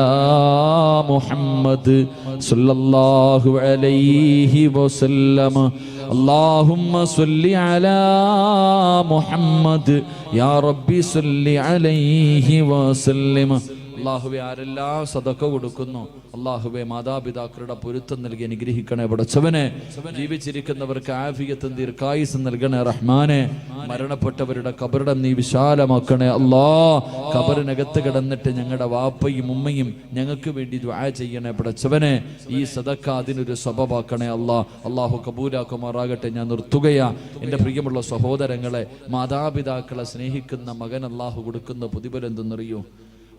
മുഹമ്മദ് സ്വല്ലല്ലാഹു അലൈഹി വസല്ലം. അല്ലാഹുമ്മ സ്വല്ലി അലാ മുഹമ്മദ് യാ റബ്ബി സ്വല്ലി അലൈഹി വസല്ലം. അല്ലാഹുവേ, ആരെല്ലാം സദഖ കൊടുക്കുന്നു അല്ലാഹുവേ, മാതാപിതാക്കളുടെ പൊരുത്തം നൽകി അനുഗ്രഹിക്കണേ പടച്ചവനെ. ജീവിച്ചിരിക്കുന്നവർക്ക് ആഫിയത്തും ദീർഘായുസ്സും നൽകണേ റഹ്മാനെ. മരണപ്പെട്ടവരുടെ ഖബറിടം നീ വിശാലമാക്കണേ അല്ലാ. ഖബറിനകത്ത് കിടന്നിട്ട് ഞങ്ങളുടെ വാപ്പയും ഉമ്മയും ഞങ്ങൾക്ക് വേണ്ടി ദുആ ചെയ്യണേ പടച്ചവനെ. ഈ സദഖ അതിനൊരു സബബാക്കണേ അല്ലാ. അല്ലാഹു കബൂലാക്കുമാറാകട്ടെ. ഞാൻ നിർത്തുകയാ. എൻ്റെ പ്രിയമുള്ള സഹോദരങ്ങളെ, മാതാപിതാക്കളെ സ്നേഹിക്കുന്ന മകൻ അല്ലാഹു കൊടുക്കുന്ന പ്രതിഫലം എന്തെന്നറിയോ?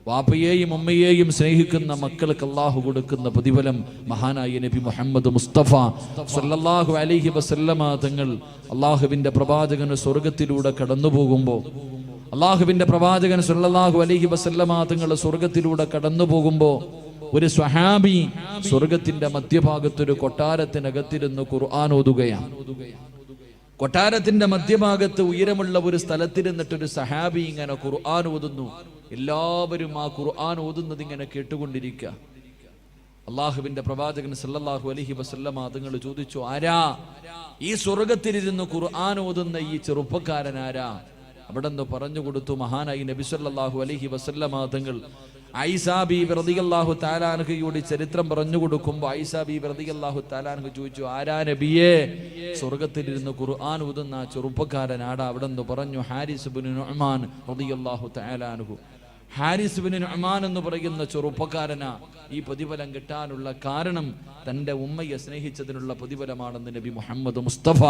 വാപ്പയെയും ഉമ്മയെയും സ്നേഹിക്കുന്ന മക്കൾക്ക് അല്ലാഹു കൊടുക്കുന്ന പ്രതിഫലം മഹാനായ നബി മുഹമ്മദ് മുസ്തഫ സല്ലല്ലാഹു അലൈഹി വസല്ലമ തങ്ങൾ അല്ലാഹുവിൻ്റെ പ്രവാചകന് സ്വർഗത്തിലൂടെ കടന്നു പോകുമ്പോൾ, അല്ലാഹുവിൻ്റെ പ്രവാചകൻ സല്ലല്ലാഹു അലൈഹി വസല്ലമ തങ്ങൾ സ്വർഗത്തിലൂടെ കടന്നു പോകുമ്പോൾ ഒരു സ്വഹാബി സ്വർഗത്തിന്റെ മധ്യഭാഗത്തൊരു കൊട്ടാരത്തിനകത്തിരുന്ന് ഖുർആൻ ഓതുകയാണ്. കൊട്ടാരത്തിന്റെ മധ്യഭാഗത്ത് ഉയരമുള്ള ഒരു സ്ഥലത്തിരുന്നിട്ടൊരു സഹാബി ഇങ്ങനെ ഖുർആൻ ഓതുന്നു. എല്ലാവരും ആ ഖുർആൻ ഓതുന്നത് ഇങ്ങനെ കേട്ടുകൊണ്ടിരിക്കുക. അള്ളാഹുവിന്റെ പ്രവാചകൻ സല്ലല്ലാഹു അലൈഹി വസല്ലമ തങ്ങൾ ചോദിച്ചു, ആരാ ഈ സ്വർഗത്തിലിരുന്ന് ഖുർആൻ ഓതുന്ന ഈ ചെറുപ്പക്കാരൻ ആരാ? അവിടെ നിന്ന് പറഞ്ഞു കൊടുത്തു മഹാനായി നബി സല്ലല്ലാഹു അലൈഹി വസല്ലമ തങ്ങൾ. ആയിഷാ ബീബി റളിയല്ലാഹു തആല അൻഹയുടെ ചരിത്രം പറഞ്ഞു കൊടുക്കുമ്പോൾ ആയിഷാ ബീബി റളിയല്ലാഹു തആല അൻഹ ചോദിച്ചു, ആരാ നബിയേ സ്വർഗത്തിലിരുന്ന് ഖുർആൻ ഓതുന്ന ചെറുപ്പക്കാരൻ ആടാ? അവിടെ നിന്ന് പറഞ്ഞു, ഹാരിസ് ഇബ്നു നുഅ്മാൻ റളിയല്ലാഹു തആല അൻഹു. ഹാരിസ് ഇബ്നു നുഅ്മാൻ എന്ന് പറയുന്ന ചെറുപ്പക്കാരനാ. ഈ പ്രതിഫലം കിട്ടാനുള്ള കാരണം തൻ്റെ ഉമ്മയെ സ്നേഹിച്ചതിനുള്ള പ്രതിഫലമാണെന്ന് നബി മുഹമ്മദ് മുസ്തഫ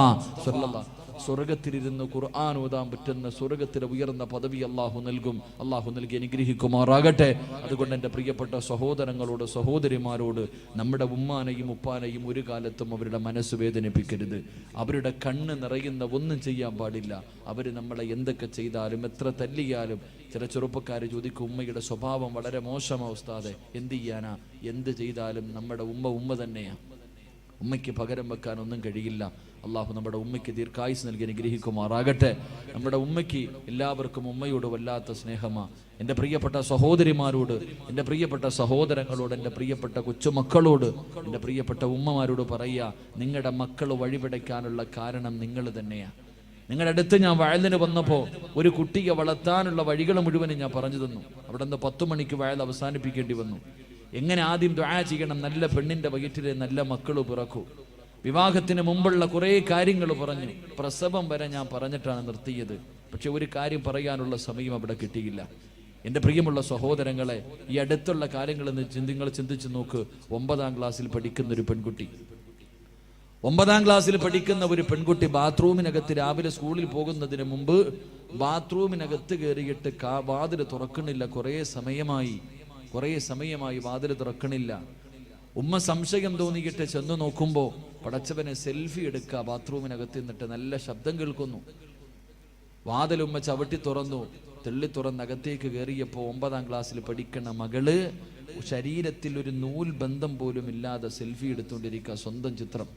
സല്ലല്ലാഹു. സ്വർഗത്തിലിരുന്ന് ഖുർആൻ ഓതാൻ പറ്റുന്ന സ്വർഗത്തിലെ ഉയർന്ന പദവി അല്ലാഹു നൽകും. അല്ലാഹു നൽകി അനുഗ്രഹിക്കുമാറാകട്ടെ. അതുകൊണ്ട് എൻ്റെ പ്രിയപ്പെട്ട സഹോദരങ്ങളോട് സഹോദരിമാരോട് നമ്മുടെ ഉമ്മാനെയും ഉപ്പാനെയും ഒരു കാലത്തും അവരുടെ മനസ്സ് വേദനിപ്പിക്കരുത്. അവരുടെ കണ്ണ് നിറയുന്ന ഒന്നും ചെയ്യാൻ പാടില്ല. അവർ നമ്മളെ എന്തൊക്കെ ചെയ്താലും എത്ര തല്ലിയാലും, ചില ചെറുപ്പക്കാർ ചോദിക്കും, ഉമ്മയുടെ സ്വഭാവം വളരെ മോശമാ ഉസ്താദെ, എന്ത് ചെയ്യാനാ? എന്ത് ചെയ്താലും നമ്മുടെ ഉമ്മ തന്നെയാണ്. ഉമ്മയ്ക്ക് പകരം വെക്കാൻ ഒന്നും കഴിയില്ല. അള്ളാഹു നമ്മുടെ ഉമ്മയ്ക്ക് ദീർഘായുസ് നൽകി അനുഗ്രഹിക്കുമാറാകട്ടെ. നമ്മുടെ ഉമ്മയ്ക്ക് എല്ലാവർക്കും ഉമ്മയോട് വല്ലാത്ത സ്നേഹമാണ്. എൻ്റെ പ്രിയപ്പെട്ട സഹോദരിമാരോട്, എൻ്റെ പ്രിയപ്പെട്ട സഹോദരങ്ങളോട്, എൻ്റെ പ്രിയപ്പെട്ട കൊച്ചുമക്കളോട്, എൻ്റെ പ്രിയപ്പെട്ട ഉമ്മമാരോട് പറയുക, നിങ്ങളുടെ മക്കൾ വഴിപിടയ്ക്കാനുള്ള കാരണം നിങ്ങൾ തന്നെയാണ്. നിങ്ങളുടെ അടുത്ത് ഞാൻ വയലിന് വന്നപ്പോൾ ഒരു കുട്ടിയെ വളർത്താനുള്ള വഴികൾ മുഴുവനും ഞാൻ പറഞ്ഞു തന്നു. അവിടെ നിന്ന് 10 മണിക്ക് വയൽ അവസാനിപ്പിക്കേണ്ടി വന്നു. എങ്ങനെ ആദ്യം ദുആ ചെയ്യണം, നല്ല പെണ്ണിൻ്റെ വയറ്റിലെ നല്ല മക്കൾ പിറക്കൂ. വിവാഹത്തിന് മുമ്പുള്ള കുറേ കാര്യങ്ങൾ പറഞ്ഞു. പ്രസവം വരെ ഞാൻ പറഞ്ഞിട്ടാണ് നിർത്തിയത്. പക്ഷെ ഒരു കാര്യം പറയാനുള്ള സമയം അവിടെ കിട്ടിയില്ല. എൻ്റെ പ്രിയമുള്ള സഹോദരങ്ങളെ, ഈ അടുത്തുള്ള കാര്യങ്ങൾ നിങ്ങൾ ചിന്തിച്ചു നോക്ക്. 9ാം ക്ലാസ്സിൽ പഠിക്കുന്ന ഒരു പെൺകുട്ടി, 9ാം ക്ലാസ്സിൽ പഠിക്കുന്ന ഒരു പെൺകുട്ടി ബാത്റൂമിനകത്ത് രാവിലെ സ്കൂളിൽ പോകുന്നതിന് മുമ്പ് ബാത്റൂമിനകത്ത് കയറിയിട്ട് വാതിൽ തുറക്കണില്ല. കുറേ സമയമായി വാതിൽ തുറക്കണില്ല. ഉമ്മ സംശയം തോന്നിയിട്ട് ചെന്ന് നോക്കുമ്പോൾ പടച്ചവനെ സെൽഫി എടുക്കുക. ബാത്റൂമിനകത്ത് നിന്നിട്ട് നല്ല ശബ്ദം കേൾക്കുന്നു. വാതിൽ ഉമ്മ ചവിട്ടി തുറന്നു. തെള്ളി തുറന്നകത്തേക്ക് കയറിയപ്പോൾ 9ാം ക്ലാസ്സിൽ പഠിക്കുന്ന മകള് ശരീരത്തിൽ ഒരു നൂൽ ബന്ധം പോലും ഇല്ലാതെ സെൽഫി എടുത്തുകൊണ്ടിരിക്കുക. സ്വന്തം ചിത്രം,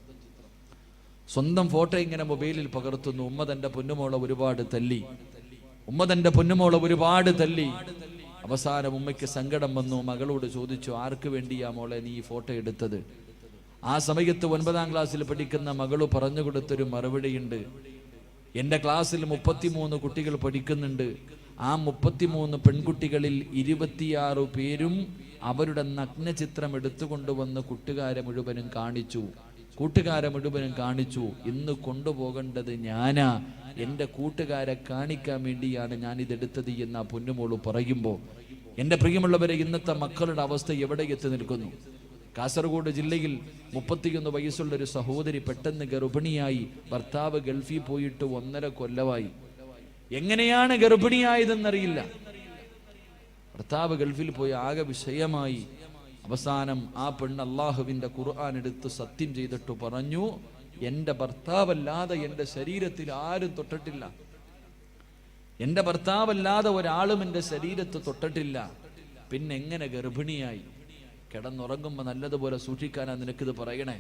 സ്വന്തം ഫോട്ടോ ഇങ്ങനെ മൊബൈലിൽ പകർത്തുന്നു. ഉമ്മ തൻ്റെ പൊന്നുമോളെ ഒരുപാട് തല്ലി. അവസാനം ഉമ്മയ്ക്ക് സങ്കടം വന്നു. മകളോട് ചോദിച്ചു, ആർക്ക് വേണ്ടിയാ മോളെ നീ ഈ ഫോട്ടോ എടുത്തത്? ആ സമയത്ത് 9ാം ക്ലാസ്സിൽ പഠിക്കുന്ന മകള് പറഞ്ഞു കൊടുത്തൊരു മറുപടിയുണ്ട്. എൻ്റെ ക്ലാസ്സിൽ 33 കുട്ടികൾ പഠിക്കുന്നുണ്ട്. ആ 33 പെൺകുട്ടികളിൽ 26 പേരും അവരുടെ നഗ്നചിത്രം എടുത്തുകൊണ്ടുവന്ന് കൂട്ടുകാരെ മുഴുവനും കാണിച്ചു. ഇന്ന് കൊണ്ടുപോകേണ്ടത് ഞാനാ, എൻ്റെ കൂട്ടുകാരെ കാണിക്കാൻ വേണ്ടിയാണ് ഞാനിതെടുത്തത് എന്ന് ആ പൊന്നുമോള് പറയുമ്പോൾ, എൻ്റെ പ്രിയമുള്ളവരെ, ഇന്നത്തെ മക്കളുടെ അവസ്ഥ എവിടെ എത്തി നിൽക്കുന്നു? കാസർഗോഡ് ജില്ലയിൽ 31 വയസ്സുള്ളൊരു സഹോദരി പെട്ടെന്ന് ഗർഭിണിയായി. ഭർത്താവ് ഗൾഫിൽ പോയിട്ട് 1.5 കൊല്ലമായി. എങ്ങനെയാണ് ഗർഭിണിയായതെന്നറിയില്ല. ഭർത്താവ് ഗൾഫിൽ പോയി ആകെ വിഷയമായി. അവസാനം ആ പെണ്ണ് അള്ളാഹുവിൻ്റെ ഖുർആൻ എടുത്ത് സത്യം ചെയ്തിട്ട് പറഞ്ഞു, എൻ്റെ ഭർത്താവല്ലാതെ എൻ്റെ ശരീരത്തിൽ ആരും തൊട്ടിട്ടില്ല. എൻ്റെ ഭർത്താവല്ലാതെ ഒരാളും എൻ്റെ ശരീരത്ത് തൊട്ടിട്ടില്ല. പിന്നെ എങ്ങനെ ഗർഭിണിയായി? കിടന്നുറങ്ങുമ്പോൾ നല്ലതുപോലെ സൂക്ഷിക്കാനാണ് നിനക്കിത് പറയണേ.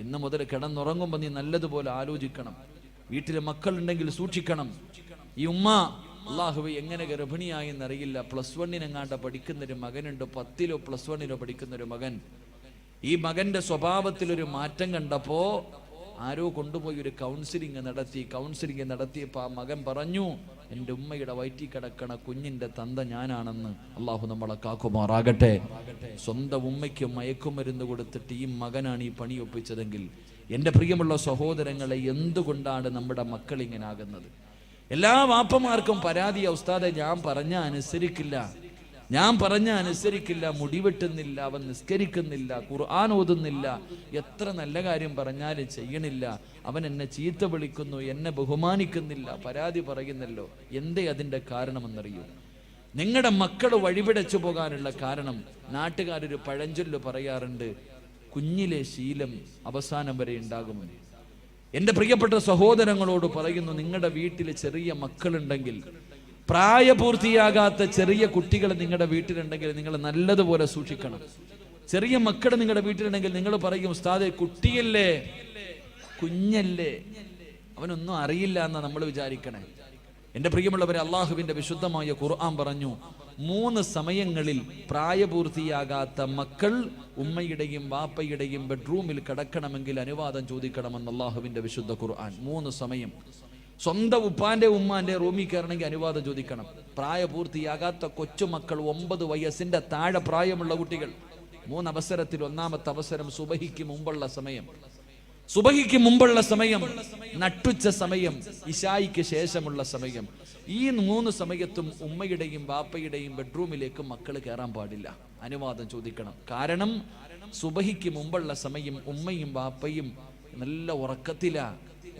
ഇന്ന് മുതൽ കിടന്നുറങ്ങുമ്പോൾ നീ നല്ലതുപോലെ ആലോചിക്കണം. വീട്ടിലെ മക്കളുണ്ടെങ്കിൽ സൂക്ഷിക്കണം. ഈ ഉമ്മ അള്ളാഹുവേ എങ്ങനെ ഗർഭിണിയായി എന്നറിയില്ല. +1 പഠിക്കുന്നൊരു മകനുണ്ട്. 10ലോ +1ലോ പഠിക്കുന്നൊരു മകൻ. ഈ മകന്റെ സ്വഭാവത്തിലൊരു മാറ്റം കണ്ടപ്പോ ആരോ കൊണ്ടുപോയി ഒരു കൗൺസിലിംഗ് നടത്തിയപ്പോൾ ആ മകൻ പറഞ്ഞു, എൻ്റെ ഉമ്മയുടെ വയറ്റിൽ കിടക്കണ കുഞ്ഞിൻ്റെ തന്ത ഞാനാണെന്ന്. അള്ളാഹു നമ്മളെ കാക്കുമാറാകട്ടെ. സ്വന്തം ഉമ്മയ്ക്ക് മയക്കുമരുന്ന് കൊടുത്തിട്ട് ഈ മകനാണ് ഈ പണി ഒപ്പിച്ചതെങ്കിൽ എൻ്റെ പ്രിയമുള്ള സഹോദരങ്ങളെ, എന്തുകൊണ്ടാണ് നമ്മുടെ മക്കൾ ഇങ്ങനെ ആകുന്നത്? എല്ലാ വാപ്പമാർക്കും പരാതിയാ, ഉസ്താദെ ഞാൻ പറഞ്ഞ അനുസരിക്കില്ല, മുടിവെട്ടുന്നില്ല, അവൻ നിസ്കരിക്കുന്നില്ല, ഖുർആൻ ഓതുന്നില്ല, എത്ര നല്ല കാര്യം പറഞ്ഞാലും ചെയ്യണില്ല, അവൻ എന്നെ ചീത്ത വിളിക്കുന്നു, എന്നെ ബഹുമാനിക്കുന്നില്ല, പരാതി പറയുന്നല്ലോ. എന്തേ അതിൻ്റെ കാരണമെന്നറിയൂ? നിങ്ങളുടെ മക്കൾ വഴിപിടച്ചു പോകാനുള്ള കാരണം, നാട്ടുകാരൊരു പഴഞ്ചൊല്ല് പറയാറുണ്ട്, കുഞ്ഞിലെ ശീലം അവസാനം വരെ ഉണ്ടാകുമെന്ന്. എൻ്റെ പ്രിയപ്പെട്ട സഹോദരങ്ങളോട് പറയുന്നു, നിങ്ങളുടെ വീട്ടിൽ ചെറിയ മക്കളുണ്ടെങ്കിൽ, പ്രായപൂർത്തിയാകാത്ത ചെറിയ കുട്ടികൾ നിങ്ങളുടെ വീട്ടിലുണ്ടെങ്കിൽ നിങ്ങൾ നല്ലതുപോലെ സൂക്ഷിക്കണം. ചെറിയ മക്കൾ നിങ്ങളുടെ വീട്ടിലുണ്ടെങ്കിൽ നിങ്ങൾ പറയും, ഉസ്താദേ കുട്ടിയല്ലേ, കുഞ്ഞല്ലേ, അവനൊന്നും അറിയില്ല എന്നാ നമ്മൾ വിചാരിക്കണേ. എൻ്റെ പ്രിയമുള്ളവരെ, അള്ളാഹുവിൻ്റെ വിശുദ്ധമായ ഖുർആൻ പറഞ്ഞു, 3 സമയങ്ങളിൽ പ്രായപൂർത്തിയാകാത്ത മക്കൾ ഉമ്മയുടെയും വാപ്പയുടെയും ബെഡ്റൂമിൽ കിടക്കണമെങ്കിൽ അനുവാദം ചോദിക്കണമെന്ന് അള്ളാഹുവിൻ്റെ വിശുദ്ധ ഖുർആൻ. 3 സമയം. സ്വന്തം ഉപ്പാന്റെ ഉമ്മാന്റെ റൂമിൽ കയറണമെങ്കിൽ അനുവാദം ചോദിക്കണം. പ്രായപൂർത്തിയാകാത്ത കൊച്ചുമക്കൾ, 9 വയസ്സിന്റെ താഴെ പ്രായമുള്ള കുട്ടികൾ, 3 അവസരത്തിൽ ഒന്നാമത്തെ അവസരം സുബഹിക്ക് മുമ്പുള്ള സമയം, നട്ടുച്ച സമയം, ഇശായിക്ക് ശേഷമുള്ള സമയം. ഈ 3 സമയത്തും ഉമ്മയുടെയും വാപ്പയുടെയും ബെഡ്റൂമിലേക്ക് മക്കൾ കയറാൻ പാടില്ല, അനുവാദം ചോദിക്കണം. കാരണം സുബഹിക്ക് മുമ്പുള്ള സമയം ഉമ്മയും വാപ്പയും നല്ല ഉറക്കത്തിലാ.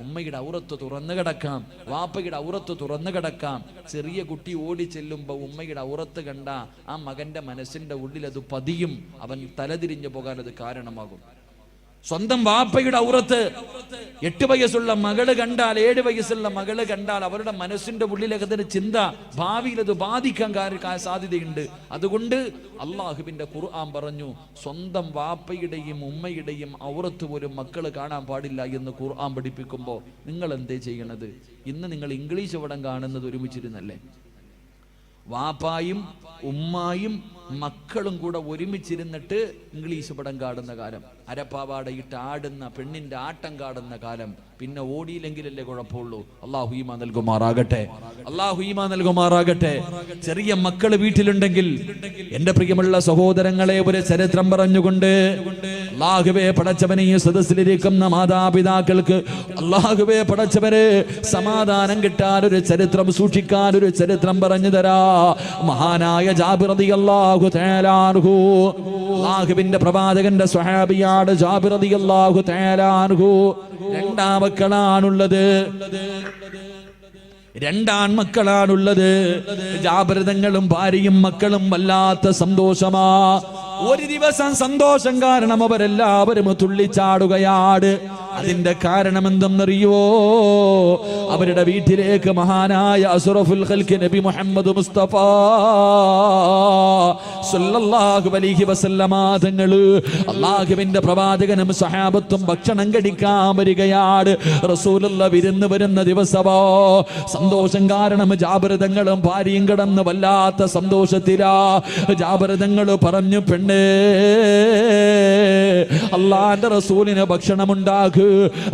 ഉമ്മയുടെ ഔറത്ത് തുറന്നു കിടക്കാം, വാപ്പയുടെ ഔറത്ത് തുറന്നു കിടക്കാം. ചെറിയ കുട്ടി ഓടി ചെല്ലുമ്പോൾ ഉമ്മയുടെ ഔറത്ത് കണ്ട ആ മകന്റെ മനസ്സിന്റെ ഉള്ളിൽ അത് പതിയും, അവൻ തലതിരിഞ്ഞു പോകാൻ അത് കാരണമാകും. സ്വന്തം വാപ്പയുടെ ഔറത്ത് 8 വയസ്സുള്ള മകള് കണ്ടാൽ, 7 വയസ്സുള്ള മകള് കണ്ടാൽ അവരുടെ മനസ്സിന്റെ ഉള്ളിലകത്തിന് ചിന്ത, ഭാവിയിൽ അത് ബാധിക്കാൻ സാധ്യതയുണ്ട്. അതുകൊണ്ട് അള്ളാഹുവിന്റെ ഖുർആൻ പറഞ്ഞു, സ്വന്തം വാപ്പയുടെയും ഉമ്മയുടെയും ഔറത്ത് പോലും മക്കള് കാണാൻ പാടില്ല എന്ന് ഖുർആൻ പഠിപ്പിക്കുമ്പോൾ നിങ്ങൾ എന്തേ ചെയ്യണത്? ഇന്ന് നിങ്ങൾ ഇംഗ്ലീഷ് പടം കാണുന്നത് ഒരുമിച്ചിരുന്നല്ലേ? വാപ്പായും ഉമ്മായും മക്കളും കൂടെ ഒരുമിച്ചിരുന്നിട്ട് ഇംഗ്ലീഷ് പടം കാണുന്ന കാലം, അരപ്പാവാടയിട്ട് ആടുന്ന പെണ്ണിന്റെ ആട്ടം കാണുന്ന കാലം. പിന്നെ ഓടിയില്ലെങ്കിലല്ലേ കുഴപ്പമുള്ളൂ. അല്ലാഹു ഈമാൻ നൽകുമാറാകട്ടെ. ചെറിയ മക്കള് വീട്ടിലുണ്ടെങ്കിൽ എന്റെ പ്രിയമുള്ള സഹോദരങ്ങളെ, ഒരു ചരിത്രം പറഞ്ഞുകൊണ്ട്, അല്ലാഹുവേ പടച്ചവനെ, ഈ സദസ്സിലിരിക്കുന്ന മാതാപിതാക്കൾക്ക് അല്ലാഹുവേ പടച്ചവരെ സമാധാനം കിട്ടാൻ ഒരു ചരിത്രം സൂക്ഷിക്കാൻ ഒരു ചരിത്രം പറഞ്ഞു തരാ. മഹാനായ ജാബിർ റളിയല്ലാഹു തആല അൻഹു, അല്ലാഹുവിന്റെ പ്രവാചകന്റെ സ്വഹാബിയാണ് ജാബിർ റളിയല്ലാഹു തആല അൻഹു. 2 ആൺമക്കളാണുള്ളത്. ജാബിർ തങ്ങളും ഭാര്യയും മക്കളും വല്ലാത്ത സന്തോഷമാ. ഒരു ദിവസം സന്തോഷം കാരണം അവരെല്ലാവരും തുള്ളിച്ചാടുകയാണ്. അതിന്റെ കാരണം എന്തെന്നറിയോ? അവരുടെ വീട്ടിലേക്ക് മഹാനായ അസ്റഫുൽ ഖൽഖ് നബി മുഹമ്മദ് മുസ്തഫ സല്ലല്ലാഹു അലൈഹി വസല്ലമ തങ്ങള്, അല്ലാഹുവിന്റെ പ്രവാചകനും സഹാബത്തും ഭക്ഷണം കഴിക്കാൻ വരികയാണ്. റസൂലുള്ളാഹി വിരുന്ന് വരുന്ന ദിവസമോ, സന്തോഷം കാരണം ജാബിർ തങ്ങളും ഭാര്യയും കിടന്ന് വല്ലാത്ത സന്തോഷത്തിലാ. ജാബിർ തങ്ങൾ പറഞ്ഞു, പെണ്ണേ, അല്ലാഹുവിന്റെ റസൂലിന് ഭക്ഷണമുണ്ടാക്കുക.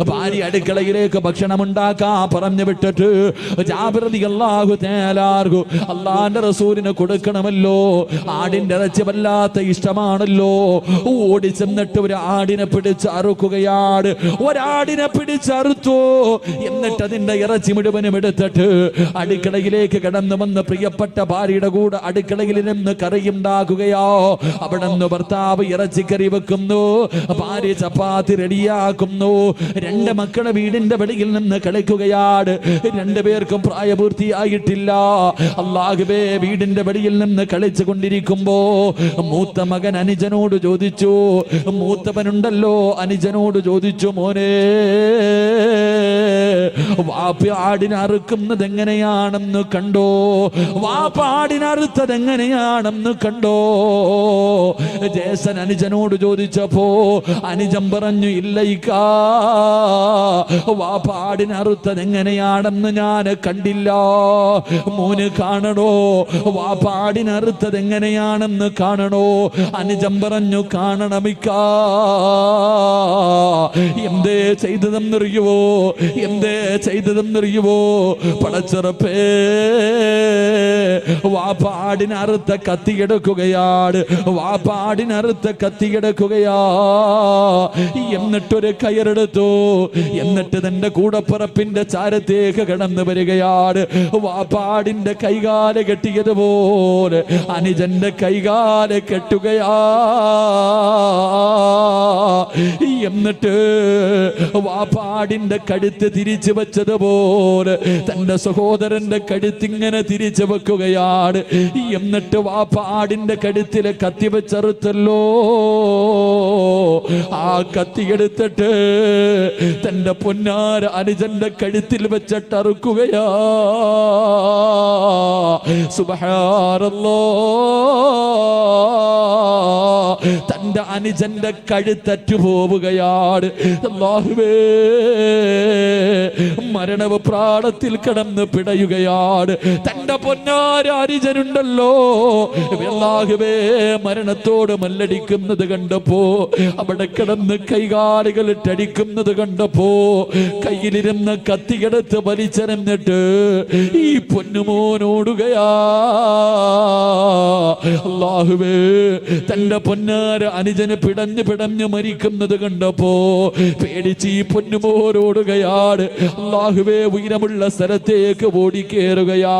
ഭാര്യ അടുക്കളയിലേക്ക് ഭക്ഷണം ഉണ്ടാക്കാൻ പറഞ്ഞു വിട്ടിട്ട് ജാബിർ റളിയല്ലാഹു തആല അൻഹു അല്ലാഹുവിന്റെ റസൂലിന് കൊടുക്കണമല്ലോ. ആടിന്റെ ഇറച്ചി വല്ലാത്ത ഇഷ്ടമാണല്ലോ. ഓടി ചെന്നിട്ട് ഒരു ആടിനെ പിടിച്ച് അറുക്കുകയാണ്. ഒരാടിനെ പിടിച്ചറുത്തു. എന്നിട്ട് അതിന്റെ ഇറച്ചി മുഴുവനും എടുത്തിട്ട് അടുക്കളയിലേക്ക് കടന്നു വന്ന് പ്രിയപ്പെട്ട ഭാര്യയുടെ കൂടെ അടുക്കളയിൽ നിന്ന് കറിയുണ്ടാക്കുകയോ. അവിടെ നിന്ന് ഭർത്താവ് ഇറച്ചിക്കറി വെക്കുന്നു, ഭാര്യ ചപ്പാത്തി റെഡിയാക്കുന്നു. 2 മക്കളെ വീടിന്റെ വെളിയിൽ നിന്ന് കളിക്കുകയാണ്. 2 പേർക്കും പ്രായപൂർത്തിയായിട്ടില്ല. അല്ലാഹുവേ, വീടിന്റെ വെളിയിൽ നിന്ന് കളിച്ചു കൊണ്ടിരിക്കുമ്പോ മൂത്ത മകൻ അനുജനോട് ചോദിച്ചു, മൂത്തവനുണ്ടല്ലോ, അനുജനോട് ചോദിച്ചു, മോനെ, വാപ്പ ആടിനറുക്കുന്നത് എങ്ങനെയാണെന്ന് കണ്ടോ? വാപ്പ ആടിനറുത്തത് എങ്ങനെയാണെന്ന് കണ്ടോ? ജേസൻ അനുജനോട് ചോദിച്ചപ്പോ അനുജൻ പറഞ്ഞു, ഇല്ലയിക്കാ, വാപ്പാടിനറുത്തത് എങ്ങനെയാണെന്ന് ഞാൻ കണ്ടില്ല. മോന് കാണണോ വാപ്പാടിനറുത്തത് എങ്ങനെയാണെന്ന് കാണണോ? അനുജൻ പറഞ്ഞു, കാണണമിക്കാ. എന്തേ ചെയ്തതെന്നറിയുവോ? എന്തേ ചെയ്തതെന്നറിയുവോ? പടച്ചറപ്പേ, വാപ്പാടിനറുത്ത കത്തിയെടുക്കുകയാണ്, വാപ്പാടിനറുത്ത കത്തിയെടുക്കുകയാ. എന്നിട്ടൊരു കയറെടുത്തു, എന്നിട്ട് തന്റെ കൂടപ്പുറപ്പിന്റെ ചാരത്തേക്ക് കടന്നു വരികയാണ്. വാപ്പാടിന്റെ കൈകാല് കെട്ടിയതുപോലെ അനുജന്റെ കൈകാല് കെട്ടുകയാ. എന്നിട്ട് വാപ്പാടിന്റെ കഴുത്ത് തിരിച്ചു വെച്ചതുപോലെ തന്റെ സഹോദരന്റെ കഴുത്തിങ്ങനെ തിരിച്ചു വെക്കുകയാണ്. എന്നിട്ട് വാപ്പാടിന്റെ കഴുത്തിലെ കത്തി വെച്ചറുത്തല്ലോ, ആ കത്തി എടുത്തിട്ട് തന്റെ പൊന്നാര അനുജന്റെ കഴുത്തിൽ വെച്ചിട്ടറുക്കുകയാ. സുബ്ഹാനല്ലാഹ്, തന്റെ അനുജന്റെ കഴുത്തറ്റു പോവുകയാണ്. അല്ലാഹുവേ, മരണപ്രാണത്തിൽ കിടന്ന് പിടയുകയാണ്. തന്റെ പൊന്നാര അനുജനുണ്ടല്ലോ, അല്ലാഹുവേ, മരണത്തോട് മല്ലടിക്കുന്നത് കണ്ടപ്പോ, അവിടെ കിടന്ന് കൈകാലുകൾ ഇട്ടടിക്കുന്നത് കണ്ടപ്പോ, കയ്യിലിരുന്ന കത്തിയെടുത്ത് വലിച്ചെറിഞ്ഞിട്ട് ഈ പൊന്നുമോനോടുകയാ. അല്ലാഹുവേ, തന്റെ പൊന്നാര അനുജന് പിടഞ്ഞു പിടഞ്ഞു മരിക്കുന്നത് കണ്ടപ്പോ പേടിച്ച് ഈ പൊന്നുമോനോടുകയാണ്. അല്ലാഹുവേ, ഉയരമുള്ള സ്ഥലത്തേക്ക് ഓടിക്കേറുകയാ.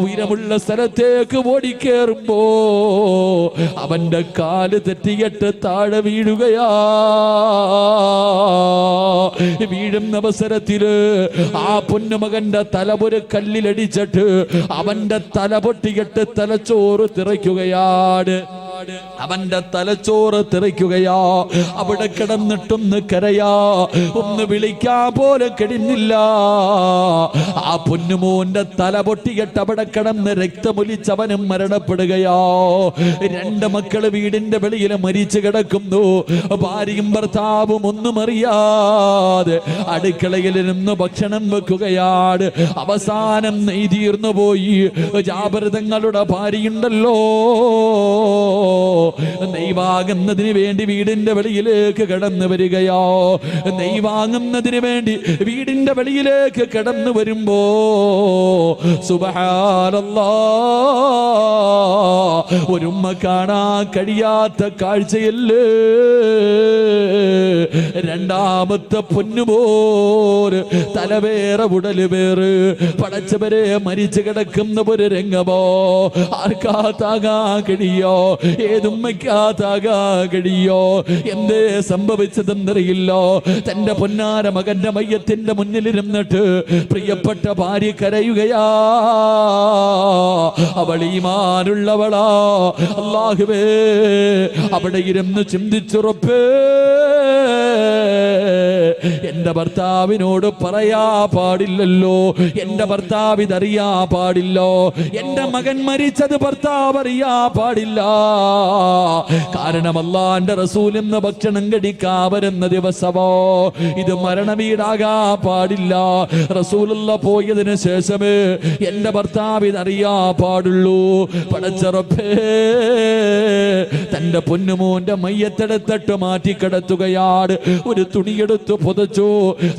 ഉയരമുള്ള സ്ഥലത്തേക്ക് ഓടിക്കേറുമ്പോ അവന്റെ കാല് തെറ്റിയിട്ട് താഴെ വീഴുകയാ. വീഴുന്ന അവസരത്തില് ആ പൊന്നുമകന്റെ തലപൊരു കല്ലിലടിച്ചിട്ട് അവന്റെ തല പൊട്ടിയിട്ട് തലച്ചോറ് തിറയ്ക്കുകയാണ്. അവന്റെ തലച്ചോറ് തെറിക്കുകയാ. അവിടെ കിടന്നിട്ടൊന്ന് കരയാ, ഒന്ന് വിളിക്കാൻ പോലെ കഴിഞ്ഞില്ല. ആ പൊന്നുമോന്റെ തല പൊട്ടിയിട്ട് അവിടെ കിടന്ന് രക്തമൊലിച്ചവനും മരണപ്പെടുകയാ. രണ്ട് മക്കള് വീടിന്റെ വെളിയിൽ മരിച്ചു കിടക്കുന്നു. ഭാര്യയും ഭർത്താവും ഒന്നും അറിയാതെ അടുക്കളയിൽ നിന്ന് ഭക്ഷണം വെക്കുകയാണ്. അവസാനം നെയ്തീർന്നു പോയി. ജാബിർതങ്ങളുടെ ഭാര്യയുണ്ടല്ലോ, നെയ്വാങ്ങുന്നതിന് വേണ്ടി വീടിന്റെ വെളിയിലേക്ക് കടന്നു വരികയോ. നെയ്വാങ്ങുന്നതിന് വേണ്ടി വീടിന്റെ വെളിയിലേക്ക് കടന്നു വരുമ്പോ സുബ്ഹാനല്ലാഹ്, ഒരുമ്മ കാണാൻ കഴിയാത്ത കാഴ്ചയല്ലേ. രണ്ടാമത്തെ പൊന്നുപോര് തലവേറെ ഉടല് വേറ് പടച്ചവരെ മരിച്ചു കിടക്കുന്ന ഒരു രംഗമോ ആർക്കാ താങ്ങാൻ കഴിയോ? ഏതുമ്മയ്ക്കാതാകാ കഴിയോ? എന്തേ സംഭവിച്ചതെന്നറിയില്ലോ. തന്റെ പൊന്നാര മകന്റെ മയ്യത്തിന്റെ മുന്നിലിരുന്നിട്ട് പ്രിയപ്പെട്ട ഭാര്യ കരയുകയാ. അവൾ ഈമാനുള്ളവളാ. അല്ലാഹുവേ, അവിടെ ഇരുന്ന് ചിന്തിച്ചുറപ്പേ, എന്റെ ഭർത്താവിനോട് പറയാ പാടില്ലല്ലോ, എന്റെ ഭർത്താവ് ഇതറിയാ പാടില്ലോ, എന്റെ മകൻ മരിച്ചത് ഭർത്താവ് അറിയാ പാടില്ല. കാരണം അല്ലാഹുവിന്റെ റസൂൽ ഇന്ന് ഭക്ഷണം കഴിക്കാൻ വരുന്ന ദിവസമോ ഇത് മരണവീടാകാ പാടില്ല. റസൂലുള്ള പോയതിനു ശേഷമേ എന്റെ ഭർത്താവ് ഇതറിയാ പാടുള്ളൂ. പടച്ചറപ്പേ, തന്റെ പൊന്നുമോന്റെ മയ്യത്തെടുത്തിട്ട് മാറ്റിക്കിടത്തുകയാണ്. ഒരു തുണിയെടുത്ത് പുതച്ചു.